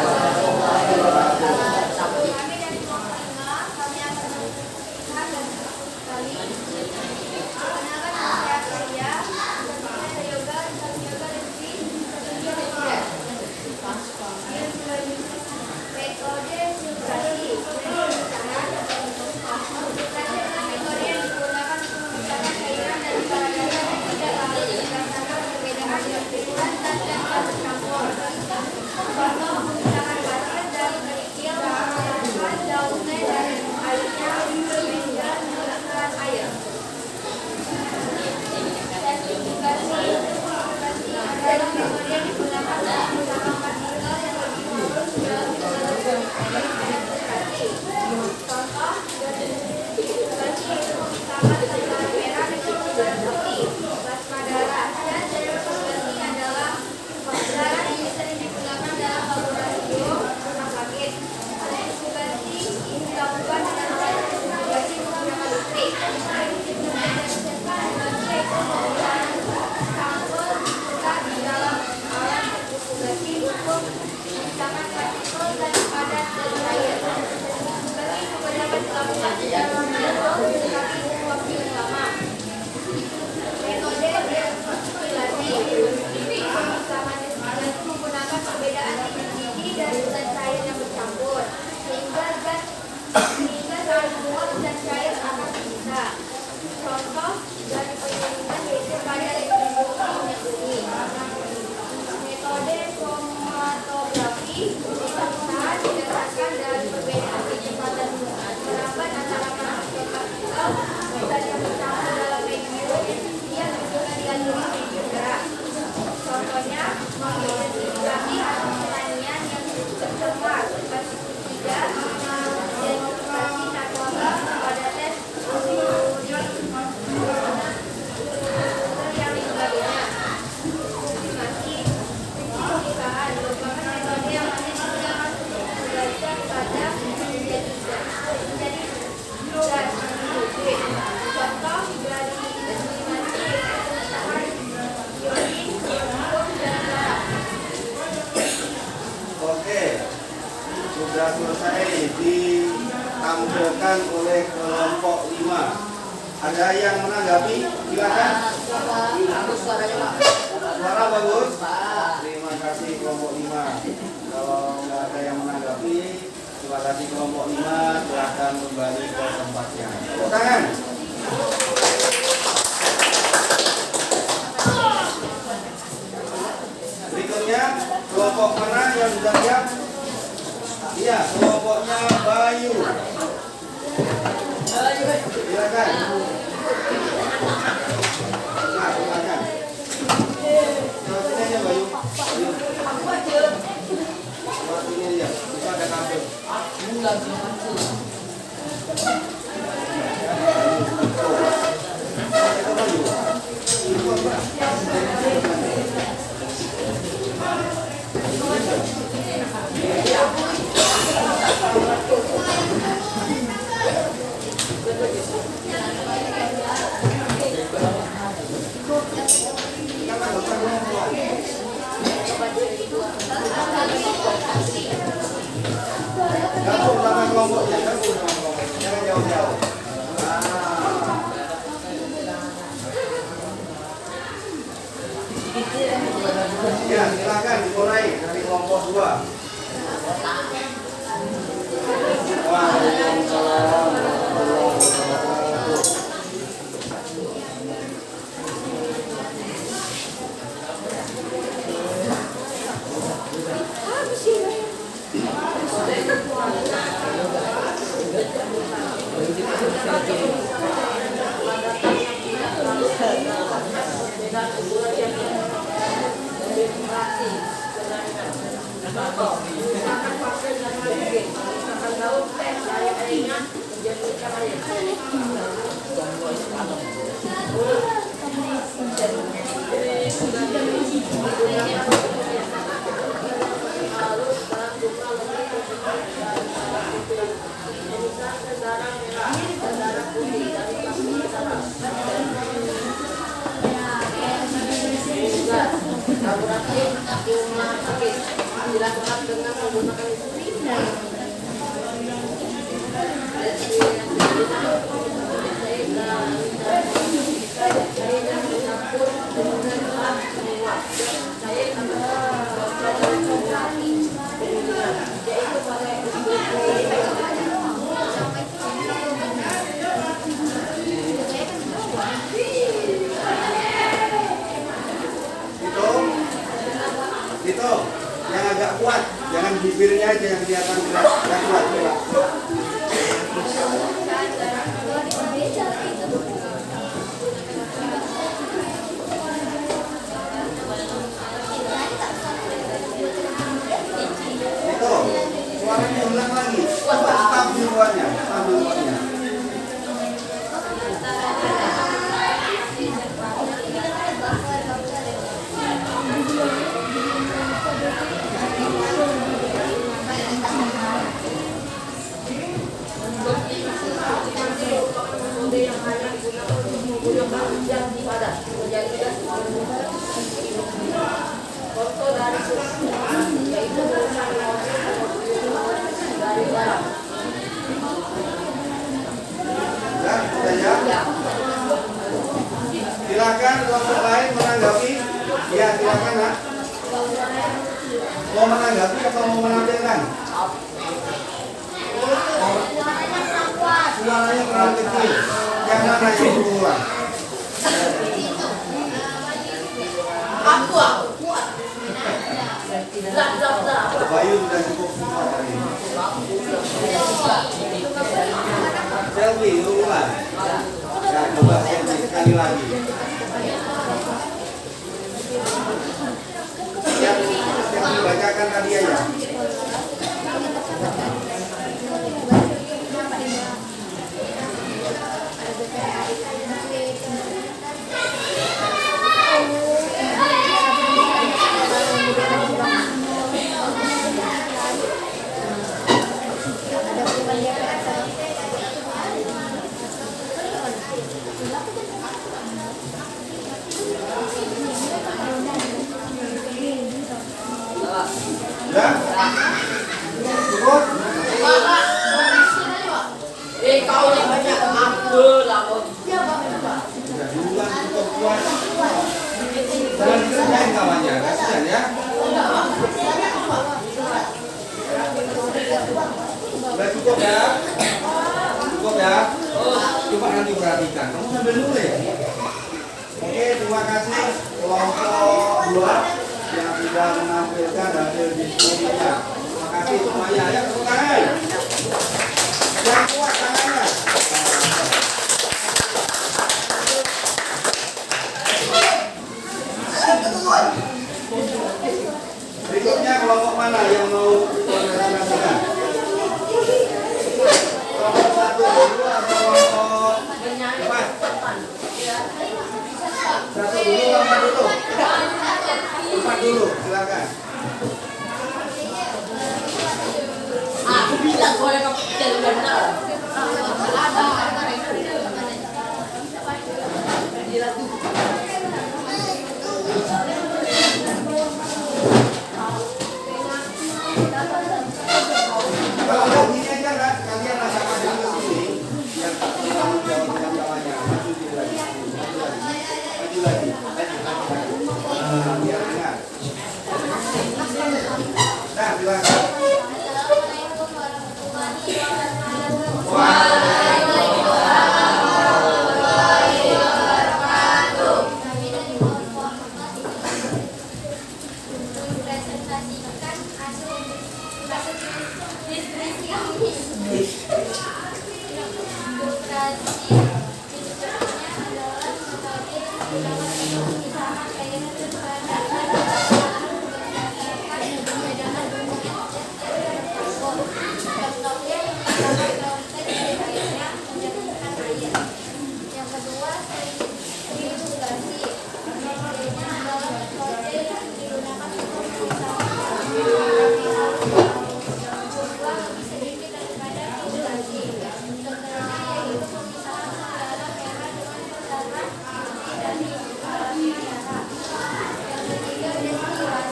Speaker 1: dibacakan oleh kelompok 5. Ada yang menanggapi? Silakan.
Speaker 3: Bagus suaranya, Pak.
Speaker 1: Suara bagus. Terima kasih kelompok 5. Kalau nggak ada yang menanggapi, terima kasih kelompok 5. Silakan kembali ke tempatnya. Tepuk tangan. Berikutnya kelompok mana yang sudah siap? Iya, kelompoknya Bayu. Silakan. Nah, silakan. Sini aja Bayu. Bayu. Buat ini aja. Itu ada kabel. Itu Bayu. Itu apa? Gabung sama kelompoknya, jangan jauh-jauh. Ya, silakan dimulai dari kelompok 2. Waalaikumsalam warahmatullahi wabarakatuh.
Speaker 3: Dilakukan dengan menggunakan
Speaker 1: Itu yang agak kuat, jangan bibirnya aja yang kelihatan keras, yang kuat. Itu suaranya ulang lagi, stabil buahnya, stabil buahnya. Silakan kelompok lain menanggapi. Ya, silakan Nak. Mau menanggapi atau mau menampilkan? Suaranya terlalu kecil. Yang mana yang berulang?
Speaker 3: aku kuat.
Speaker 1: Bayu sudah cukup semua hari ini. Selfie, ulang. Ya, coba selfie sekali lagi. Yang dibacakan tadi aja. Ya? ya. Cukup ya. Coba nanti perhatikan. Kamu sambil nulis. Oke, terima kasih kelompok 2 yang sudah menampilkan hasil diskusinya. Terima kasih semuanya. Ya, tepuk tangan. Yang kuat tangannya. Berikutnya kelompok mana yang mau presentasikan? Kelompok 1 dulu atau kelompok apa? 1 dulu, 4 dulu. 4 dulu, silakan.
Speaker 3: Aku bilang kalau yang kecil benar.
Speaker 1: Kalau mau gini aja kan, kalian sama dulu sini. Yang tanggung jawab dengan kawannya. Maju dulu lagi. Maju lagi. Biar dengar. Nah, silakan.
Speaker 4: Presentasikan hasil diskusi ini. Ilustrasi diskusinya adalah metode penggunaan misalkan kayak contohnya yang kedua ilustrasi metodenya adalah metode yang digunakan untuk jumlah lebih sedikit daripada ilustrasi. Contohnya yaitu pemisahan saudara merah dengan saudara putih dari ilustrasi merah. Yang ketiga destilasi.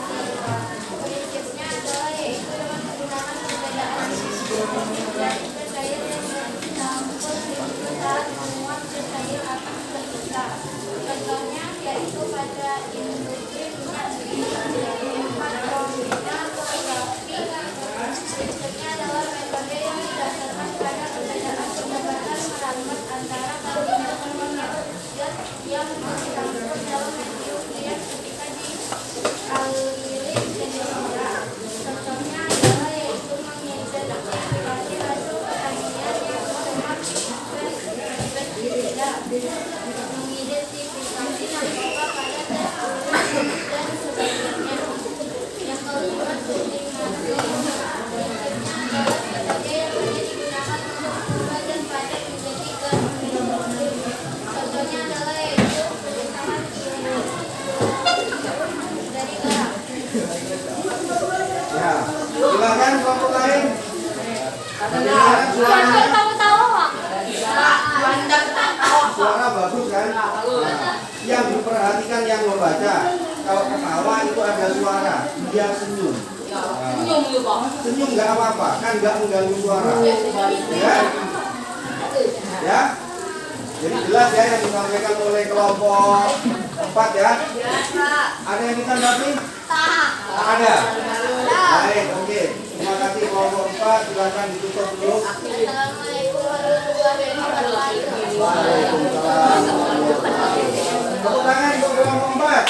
Speaker 4: Prinsipnya adalah yaitu dengan menggunakan perbedaan dari bercair yang bercampur begitu saat menguap bercair akan terpisah. Contohnya yaitu pada industri minyak bumi. Kromatografia. Prinsipnya adalah metode yang didasarkan pada perbedaan pendekatan merapat antara partikel gas yang bercampur dalam medium gas ketika dialiri jadi merah. Contohnya adalah yaitu mengidentifikasi hasil pertanian yang memang berbeda, mengidentifikasi narkoba pada tes urin dan sebagainya. Yang kelima, sublimasi. Prinsipnya adalah metode yang hanya digunakan untuk mengubah zat padat menjadi gas minum. Contohnya adalah yaitu pemisahan dari garam.
Speaker 1: Ya, silakan kelompok lain. Suara bagus kan? Nah, yang diperhatikan yang membaca. Kalau ketawa itu ada suara, dia senyum. Nah, senyum nggak apa-apa, kan nggak mengganggu suara. Ya, ya. Jadi jelas ya yang disampaikan oleh kelompok 4 ya. Ada yang ditanggapi? Tak ada. Baik, oke. Terima kasih kelompok 4. Silakan ditutup dulu.
Speaker 3: Assalamualaikum warahmatullahi wabarakatuh.
Speaker 1: Waalaikumsalam. Tepuk tangan untuk kelompok 4.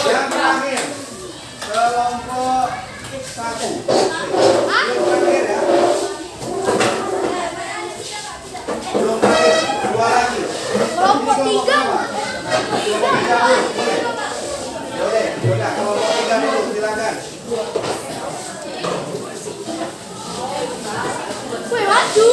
Speaker 1: Yang terakhir kelompok 1. Belum terakhir ya. Belum terakhir. 2 lagi.
Speaker 4: Kelompok 3.
Speaker 1: Kelompok 3 boleh. Boleh. Yaudah, kelompok 3 dulu silakan.
Speaker 4: Woi, maju.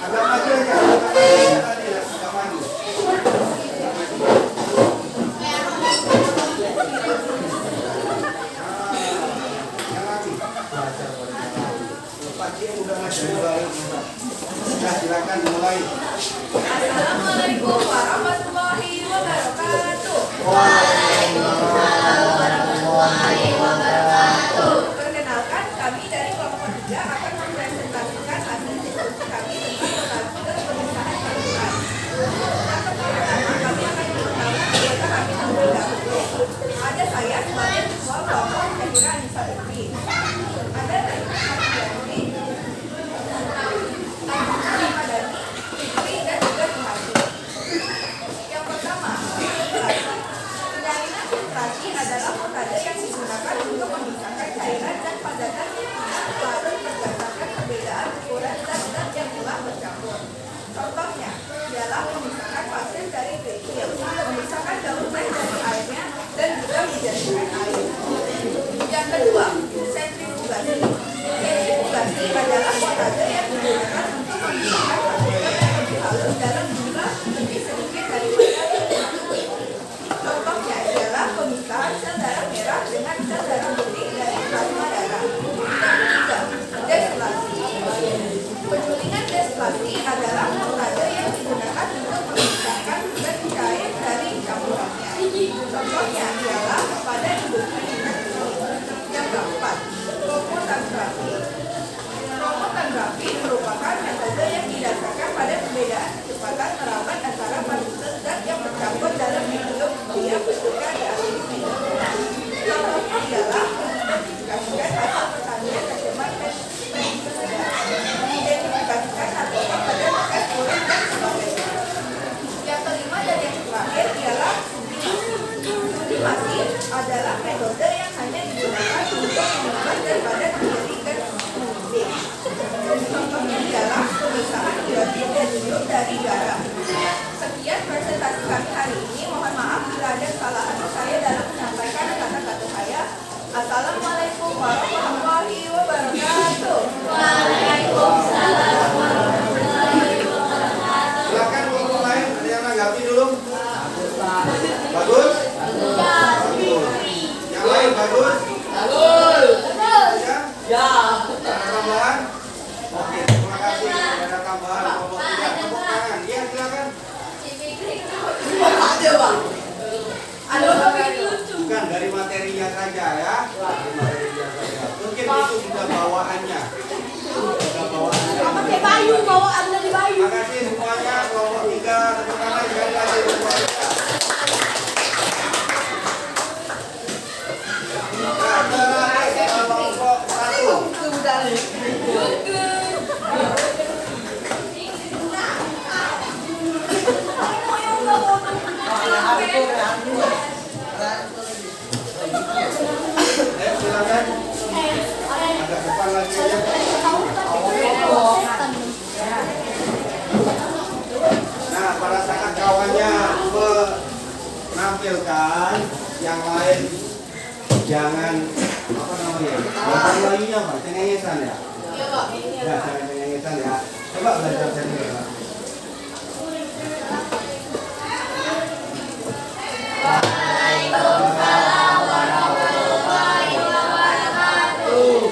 Speaker 1: Agak maju aja. Agak maju. Yang lagi. Pak Cie udah ngajar baik. Nah, silakan mulai.
Speaker 3: Assalamualaikum warahmatullahi wabarakatuh.
Speaker 1: Waalaikumsalam warahmatullahi wabarakatuh.
Speaker 3: Perkenalkan
Speaker 5: lebih sedikit daripada itu. Contohnya adalah pemisahan sel darah merah dengan sel darah putih dari plasma darah. Yang ketiga, desplasi. Penyulingan desplasi adalah metode yang digunakan untuk memisahkan zat cair dari campurannya. Contohnya adalah pada industri industri. Yang keempat, kromatografi. Kromatografi merupakan metode yang didasarkan pada perbedaan kecepatan merawat antara partikel zat yang bercampur dalam medium yang bentuknya di atas medium. Contohnya adalah mengidentifikasikan hasil pertanian tanaman pestisida, mengidentifikasikan narkoba pada bekas kulit dan sebagainya. Yang kelima dan yang terakhir ialah sublimasi. Sublimasi adalah metode yang hanya digunakan untuk mengubah daripada menjadi gas putih. Contohnya adalah pemisahan hidrogen dan helium dari garam. Sekian presentasi kami hari ini. Mohon maaf bila ada kesalahan saya dalam menyampaikan kata-kata saya. Assalamualaikum warahmatullahi wabarakatuh.
Speaker 4: Waalaikumsalam warahmatullahi wabarakatuh.
Speaker 1: Silakan kelompok lain, ada yang menanggapi dulu. Bagus? Bagus. Yang lain bagus? Ya? Ada tambahan? Oke, terima kasih. Ada tambahan kelompok 3. Tepuk tangan. Iya, silakan.
Speaker 5: Ada bang. Ada
Speaker 1: Bukan dari materinya saja ya. Dari materinya saja. Mungkin itu juga bawaannya. Juga bawaannya.
Speaker 3: Pakai Bayu, bawaan dari Bayu.
Speaker 1: Terima kasih semuanya. Kelompok 3. Tepuk tangan sekali lagi. Nah, terakhir kelompok 1. Silakan. Agak depan lagi aja. Nah, pada saat kawannya menampilkan, yang lain jangan apa namanya? Bahasa Melayunya apa? Cengengesan ya?
Speaker 5: Iya pak.
Speaker 1: Ya, jangan cengengesan ya. Coba belajar sendiri ya.
Speaker 4: Waalaikumsalam warahmatullahi wabarakatuh.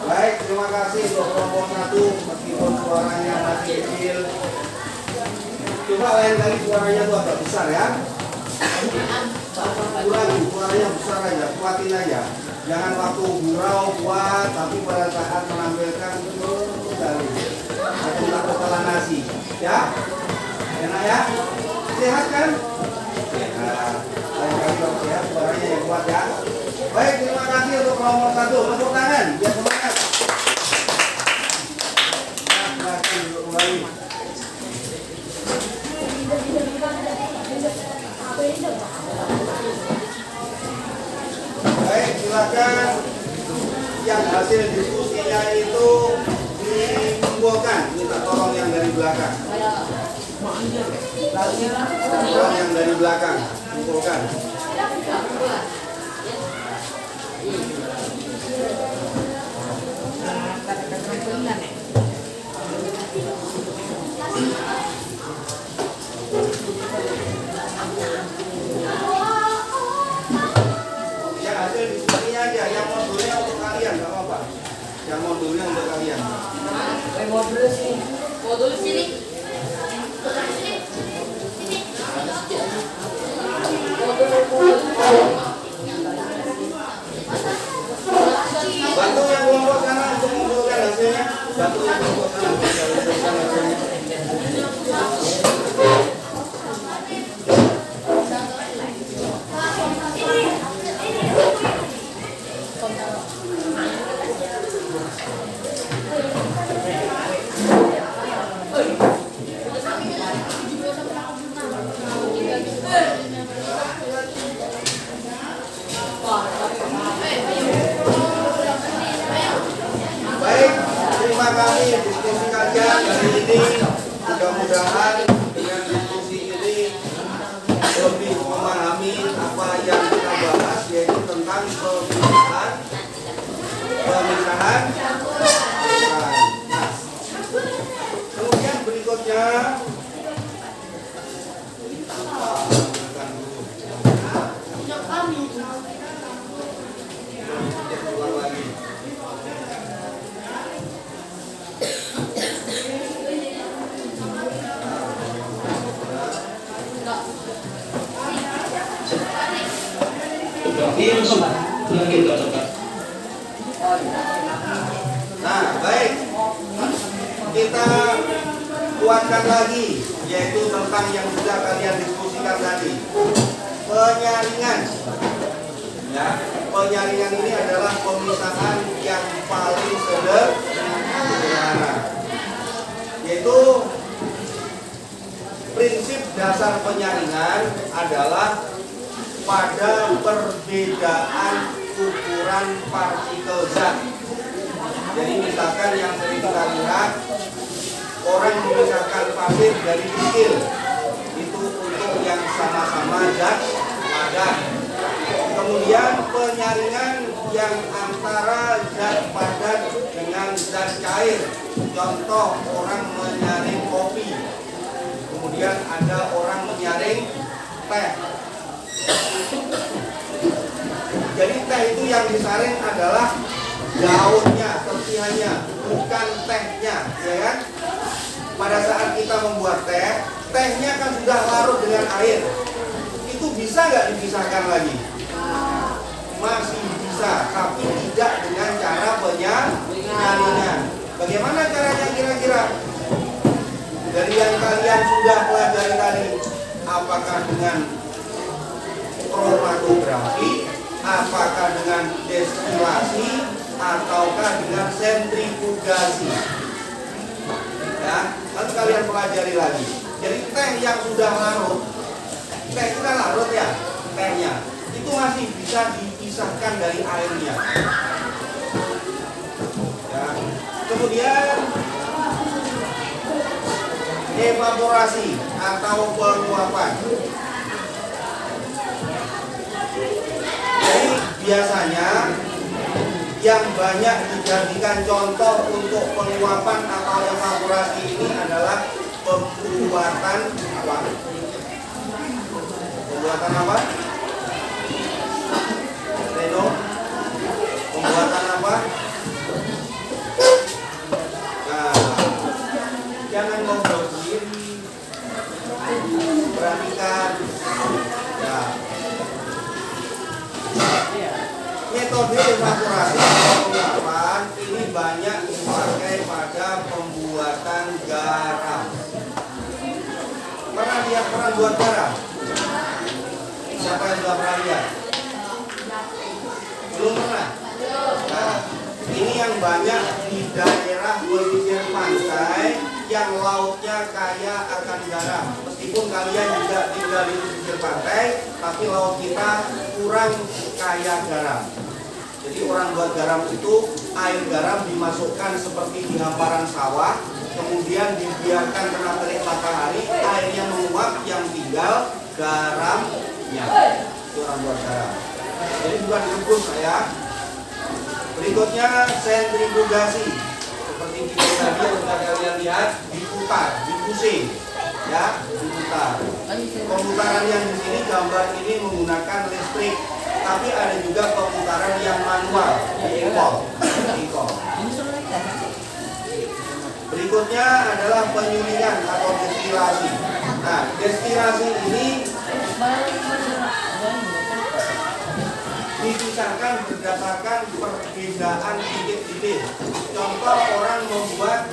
Speaker 1: Baik, terima kasih untuk kelompok 1 meskipun suaranya masih kecil. Coba lain kali suaranya tuh agak besar ya. Kurangi suaranya besar aja, kuatin aja. Jangan waktu gurau kuat, tapi pada saat menampilkan dari atau telan nasi, ya. Enak ya? Sehat kan? Sehat. Lain kali waktu ya suaranya yang kuat ya. Baik, terima kasih untuk kelompok 1. Tepuk tangan, biar semangat. Nah, silakan duduk kembali. Baik, silakan. Yang hasil diskusinya itu dikumpulkan. Minta tolong yang dari belakang. Tolong yang dari belakang, kumpulkan. Ya hasil diskusinya aja, yang modulnya untuk kalian, nggak apa-apa. Yang modulnya untuk kalian.
Speaker 3: Modul sini.
Speaker 1: Bantu yang kelompok sana untuk mengumpulkan hasilnya. Bantu yang kelompok sana untuk mengumpulkan hasilnya. Baik, terima kasih diskusi kalian hari ini. Mudah-mudahan dengan diskusi ini lebih memahami apa yang kita bahas, yaitu tentang pemisahan. Nah, kemudian berikutnya ulang lagi.
Speaker 2: Iya, langsung lanjut Pak.
Speaker 1: Nah, baik. Kita kuatkan lagi, yaitu tentang yang sudah kalian diskusikan tadi. Penyaringan. Ya, penyaringan ini adalah pemisahan yang paling sederhana. Yaitu prinsip dasar penyaringan adalah pada perbedaan ukuran partikel zat. Jadi misalkan yang sering kita lihat, orang memisahkan pasir dari kerikil, itu untuk yang sama-sama zat padat. Kemudian penyaringan yang antara zat padat dengan zat cair, contoh orang menyaring kopi, kemudian ada orang menyaring teh. Jadi teh itu yang disaring adalah daunnya, serpihannya, bukan tehnya, ya kan? Pada saat kita membuat teh, tehnya kan sudah larut dengan air. Itu bisa nggak dipisahkan lagi? Masih bisa, tapi tidak dengan cara penyaringan. Bagaimana caranya kira-kira? Dari yang kalian sudah pelajari tadi, apakah dengan kromatografi, apakah dengan destilasi, ataukah dengan sentrifugasi? Ya, nanti kalian pelajari lagi. Jadi teh yang sudah larut, teh itu kan larut ya, tehnya itu masih bisa dipisahkan dari airnya. Ya. Kemudian evaporasi atau penguapan. Jadi biasanya yang banyak dijadikan contoh untuk penguapan atau evaporasi ini adalah pembuatan apa? Pembuatan apa? Reno? Pembuatan apa? Nah, jangan ngobrol sendiri. Perhatikan. Ya. Metode evaporasi atau penguapan ini banyak dipakai pada pembuatan garam. Pernah lihat orang buat garam? Siapa yang sudah pernah lihat? banyak di daerah pesisir pantai yang lautnya kaya akan garam. Meskipun kalian juga tinggal di pesisir pantai, tapi laut kita kurang kaya garam. Jadi orang buat garam itu air garam dimasukkan seperti di hamparan sawah, kemudian dibiarkan kena terik matahari, airnya menguap, yang tinggal garamnya. Itu orang buat garam. Jadi bukan direbus saya. Berikutnya sentrifugasi. Seperti video tadi yang sudah kalian lihat, diputar, dipusing, ya, diputar. Pemutaran yang di sini gambar ini menggunakan listrik, tapi ada juga pemutaran yang manual, diikol. Berikutnya adalah penyulingan atau destilasi. Nah, destilasi ini dipisahkan berdasarkan perbedaan titik-titik. Contoh, orang membuat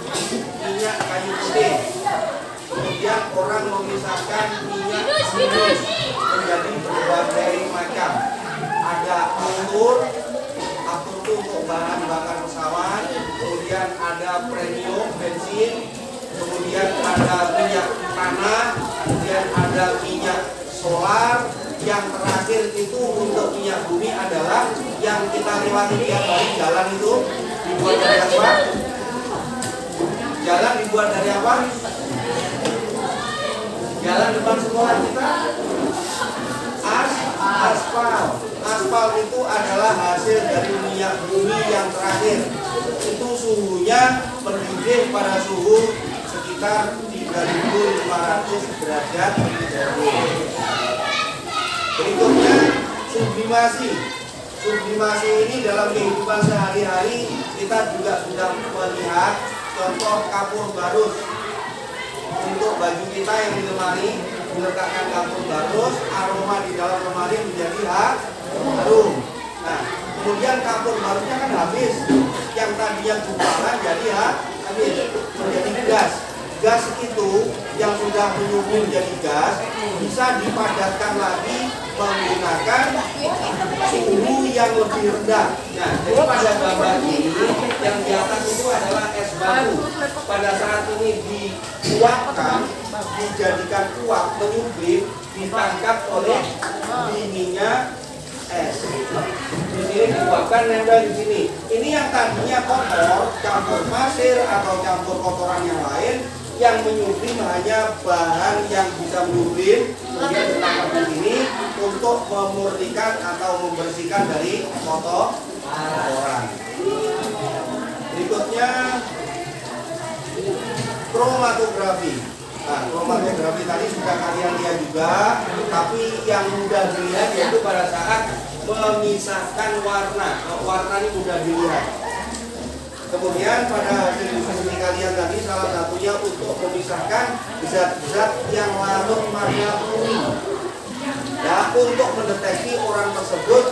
Speaker 1: minyak kayu putih, kemudian orang memisahkan minyak kuning menjadi berbagai macam. Ada aftur itu untuk bahan bakar pesawat, kemudian ada premium bensin, kemudian ada minyak tanah, kemudian ada minyak solar. Yang terakhir itu untuk minyak bumi adalah yang kita lewati tiap hari. Jalan itu dibuat dari apa? Jalan dibuat dari apa? Jalan depan sekolah kita aspal. Aspal itu adalah hasil dari minyak bumi yang terakhir. Itu suhunya mendidih pada suhu sekitar 3.500 derajat celcius. Berikutnya sublimasi. Sublimasi ini dalam kehidupan sehari-hari kita juga sudah melihat contoh kapur barus. Untuk baju kita yang di lemari diletakkan kapur barus, aroma di dalam lemari menjadi harum. Nah, kemudian kapur barusnya kan habis, yang tadinya gumpalan jadi habis, menjadi gas. Gas itu yang sudah menyuhu menjadi gas bisa dipadatkan lagi menggunakan suhu yang lebih rendah. Nah, jadi pada gambar ini yang di atas itu adalah es batu. Pada saat ini dikuatkan, dijadikan uap, menyublim, ditangkap oleh dinginnya es. Di sini dikuatkan, nempel di sini. Ini yang tadinya kotor, campur pasir atau campur kotoran yang lain, yang menyublim hanya bahan yang bisa menyublim, kemudian ditangkap di sini untuk memurnikan atau membersihkan dari kotoran. Berikutnya kromatografi. Nah, kromatografi tadi sudah kalian lihat juga, tapi yang mudah dilihat yaitu pada saat memisahkan warna. Warna ini mudah dilihat. Kemudian pada hasil diskusi kalian tadi salah satunya untuk memisahkan zat-zat yang larut warna kuning. Ya, untuk mendeteksi orang tersebut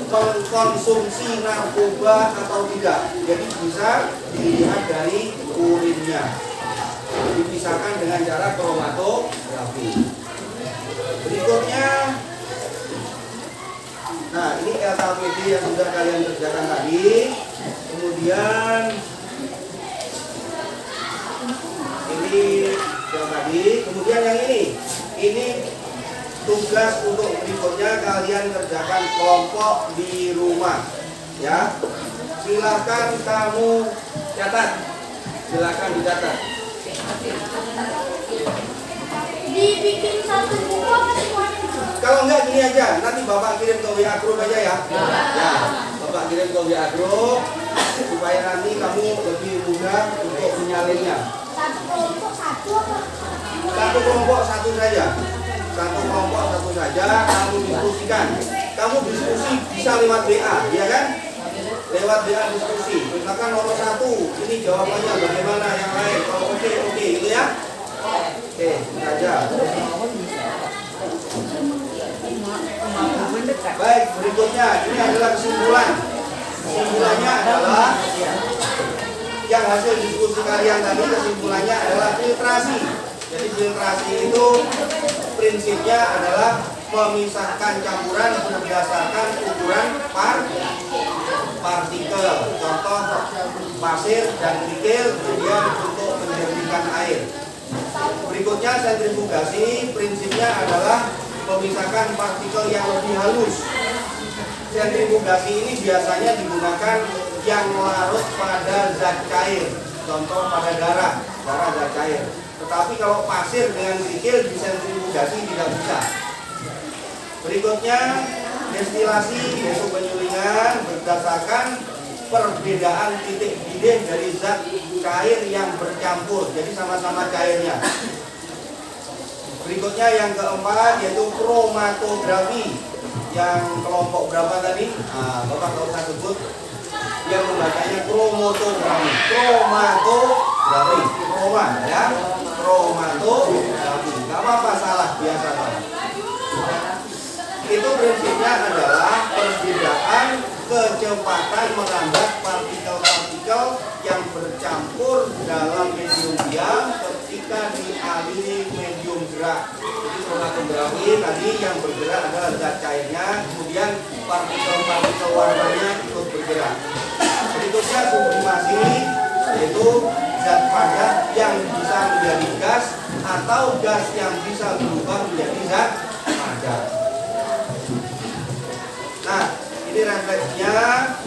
Speaker 1: mengkonsumsi narkoba atau tidak. Jadi bisa dilihat dari urinnya. Dipisahkan dengan cara kromatografi. Berikutnya, nah ini LKPD yang sudah kalian kerjakan tadi. Kemudian ini yang tadi. Kemudian yang ini tugas untuk berikutnya kalian kerjakan kelompok di rumah. Ya, silahkan kamu catat. Silahkan dicatat.
Speaker 4: Dibikin satu buku apa semuanya?
Speaker 1: Kalau enggak gini aja, nanti Bapak kirim ke WA Group aja ya. Ya, Bapak kirim ke WA Group supaya nanti kamu lebih mudah untuk menyalinnya.
Speaker 4: Satu kelompok satu apa?
Speaker 1: Satu kelompok satu saja. Satu kelompok satu saja, kamu diskusikan. Kamu diskusi bisa lewat WA, ya kan? Lewat WA diskusi. Misalkan nomor 1, ini jawabannya bagaimana, yang lain. Kalau oke, itu ya. Oke, saja. Baik, berikutnya ini adalah kesimpulan. Kesimpulannya adalah yang hasil diskusi kalian tadi, kesimpulannya adalah filtrasi. Jadi filtrasi itu prinsipnya adalah memisahkan campuran berdasarkan ukuran partikel. Contoh pasir dan kerikil kemudian untuk menjernihkan air. Berikutnya sentrifugasi, prinsipnya adalah memisahkan partikel yang lebih halus. Sentrifugasi ini biasanya digunakan yang larut pada zat cair, contoh pada darah zat cair. Tetapi kalau pasir dengan kerikil disentrifugasi tidak bisa. Berikutnya destilasi yaitu penyulingan berdasarkan perbedaan titik bidih dari zat cair yang bercampur, jadi sama-sama cairnya. Berikutnya yang keempat yaitu kromatografi. Yang kelompok berapa tadi? Bapak kalau usah sebut, yang membacanya kromatografi. Kromatografi, kroma ya, kromatografi. Gak apa-apa salah, biasa salah. Itu prinsipnya adalah perbedaan kecepatan merambat partikel-partikel yang bercampur dalam medium diam ketika dialiri medium gerak. Jadi kromatografi tadi yang bergerak adalah zat cairnya, kemudian partikel-partikel warnanya ikut bergerak. Berikutnya sublimasi, yaitu zat padat yang bisa menjadi gas atau gas yang bisa berubah menjadi zat padat. Nah, ini refleksnya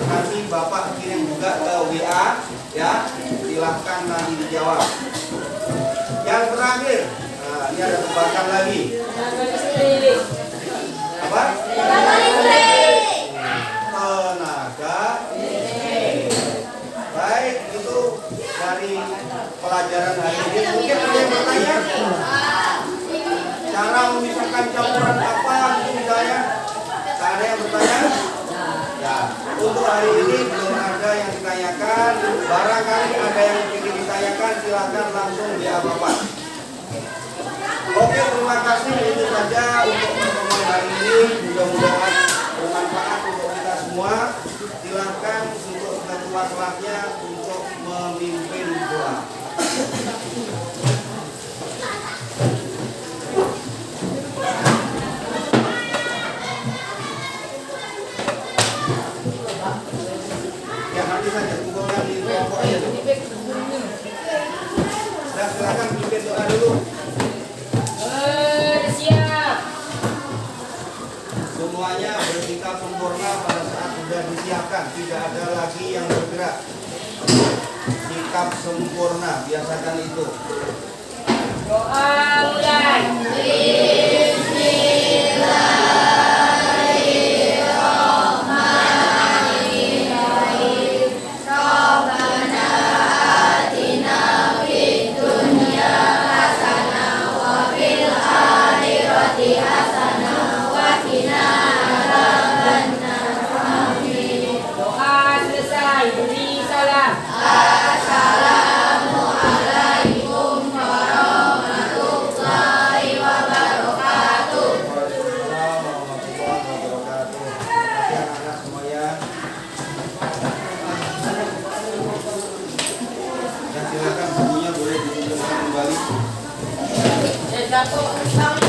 Speaker 1: nanti Bapak kirim juga ke WA ya, silahkan nanti dijawab. Yang terakhir, nah, ini ada tebakan lagi. Apa? Tenaga listrik. Baik, itu dari pelajaran hari ini. Mungkin ada yang bertanya? Cara memisahkan campuran apa gitu misalnya? Ada yang bertanya? Ya, untuk hari ini belum ada yang ditanyakan. Barangkali ada yang ingin ditanyakan, silakan langsung di Bapak. Oke, terima kasih. Itu saja untuk pertemuan hari ini. Mudah-mudahan bermanfaat untuk kita semua. Silakan untuk ketua kelasnya untuk memimpin doa. Nanti saja kumpulkan di kelompok aja. Nah, silakan pimpin doa dulu.
Speaker 3: Siap.
Speaker 1: Semuanya bersikap sempurna pada saat sudah disiapkan, tidak ada lagi yang bergerak. Sikap sempurna, biasakan itu.
Speaker 3: Doa mulai. Doa selesai, beri salam.
Speaker 4: Assalamualaikum warahmatullahi wabarakatuh.
Speaker 1: Waalaikumsalam warahmatullahi wabarakatuh. Terima kasih anak-anak semuanya. Dan silakan bukunya boleh dikumpulkan kembali.
Speaker 3: Jatuh.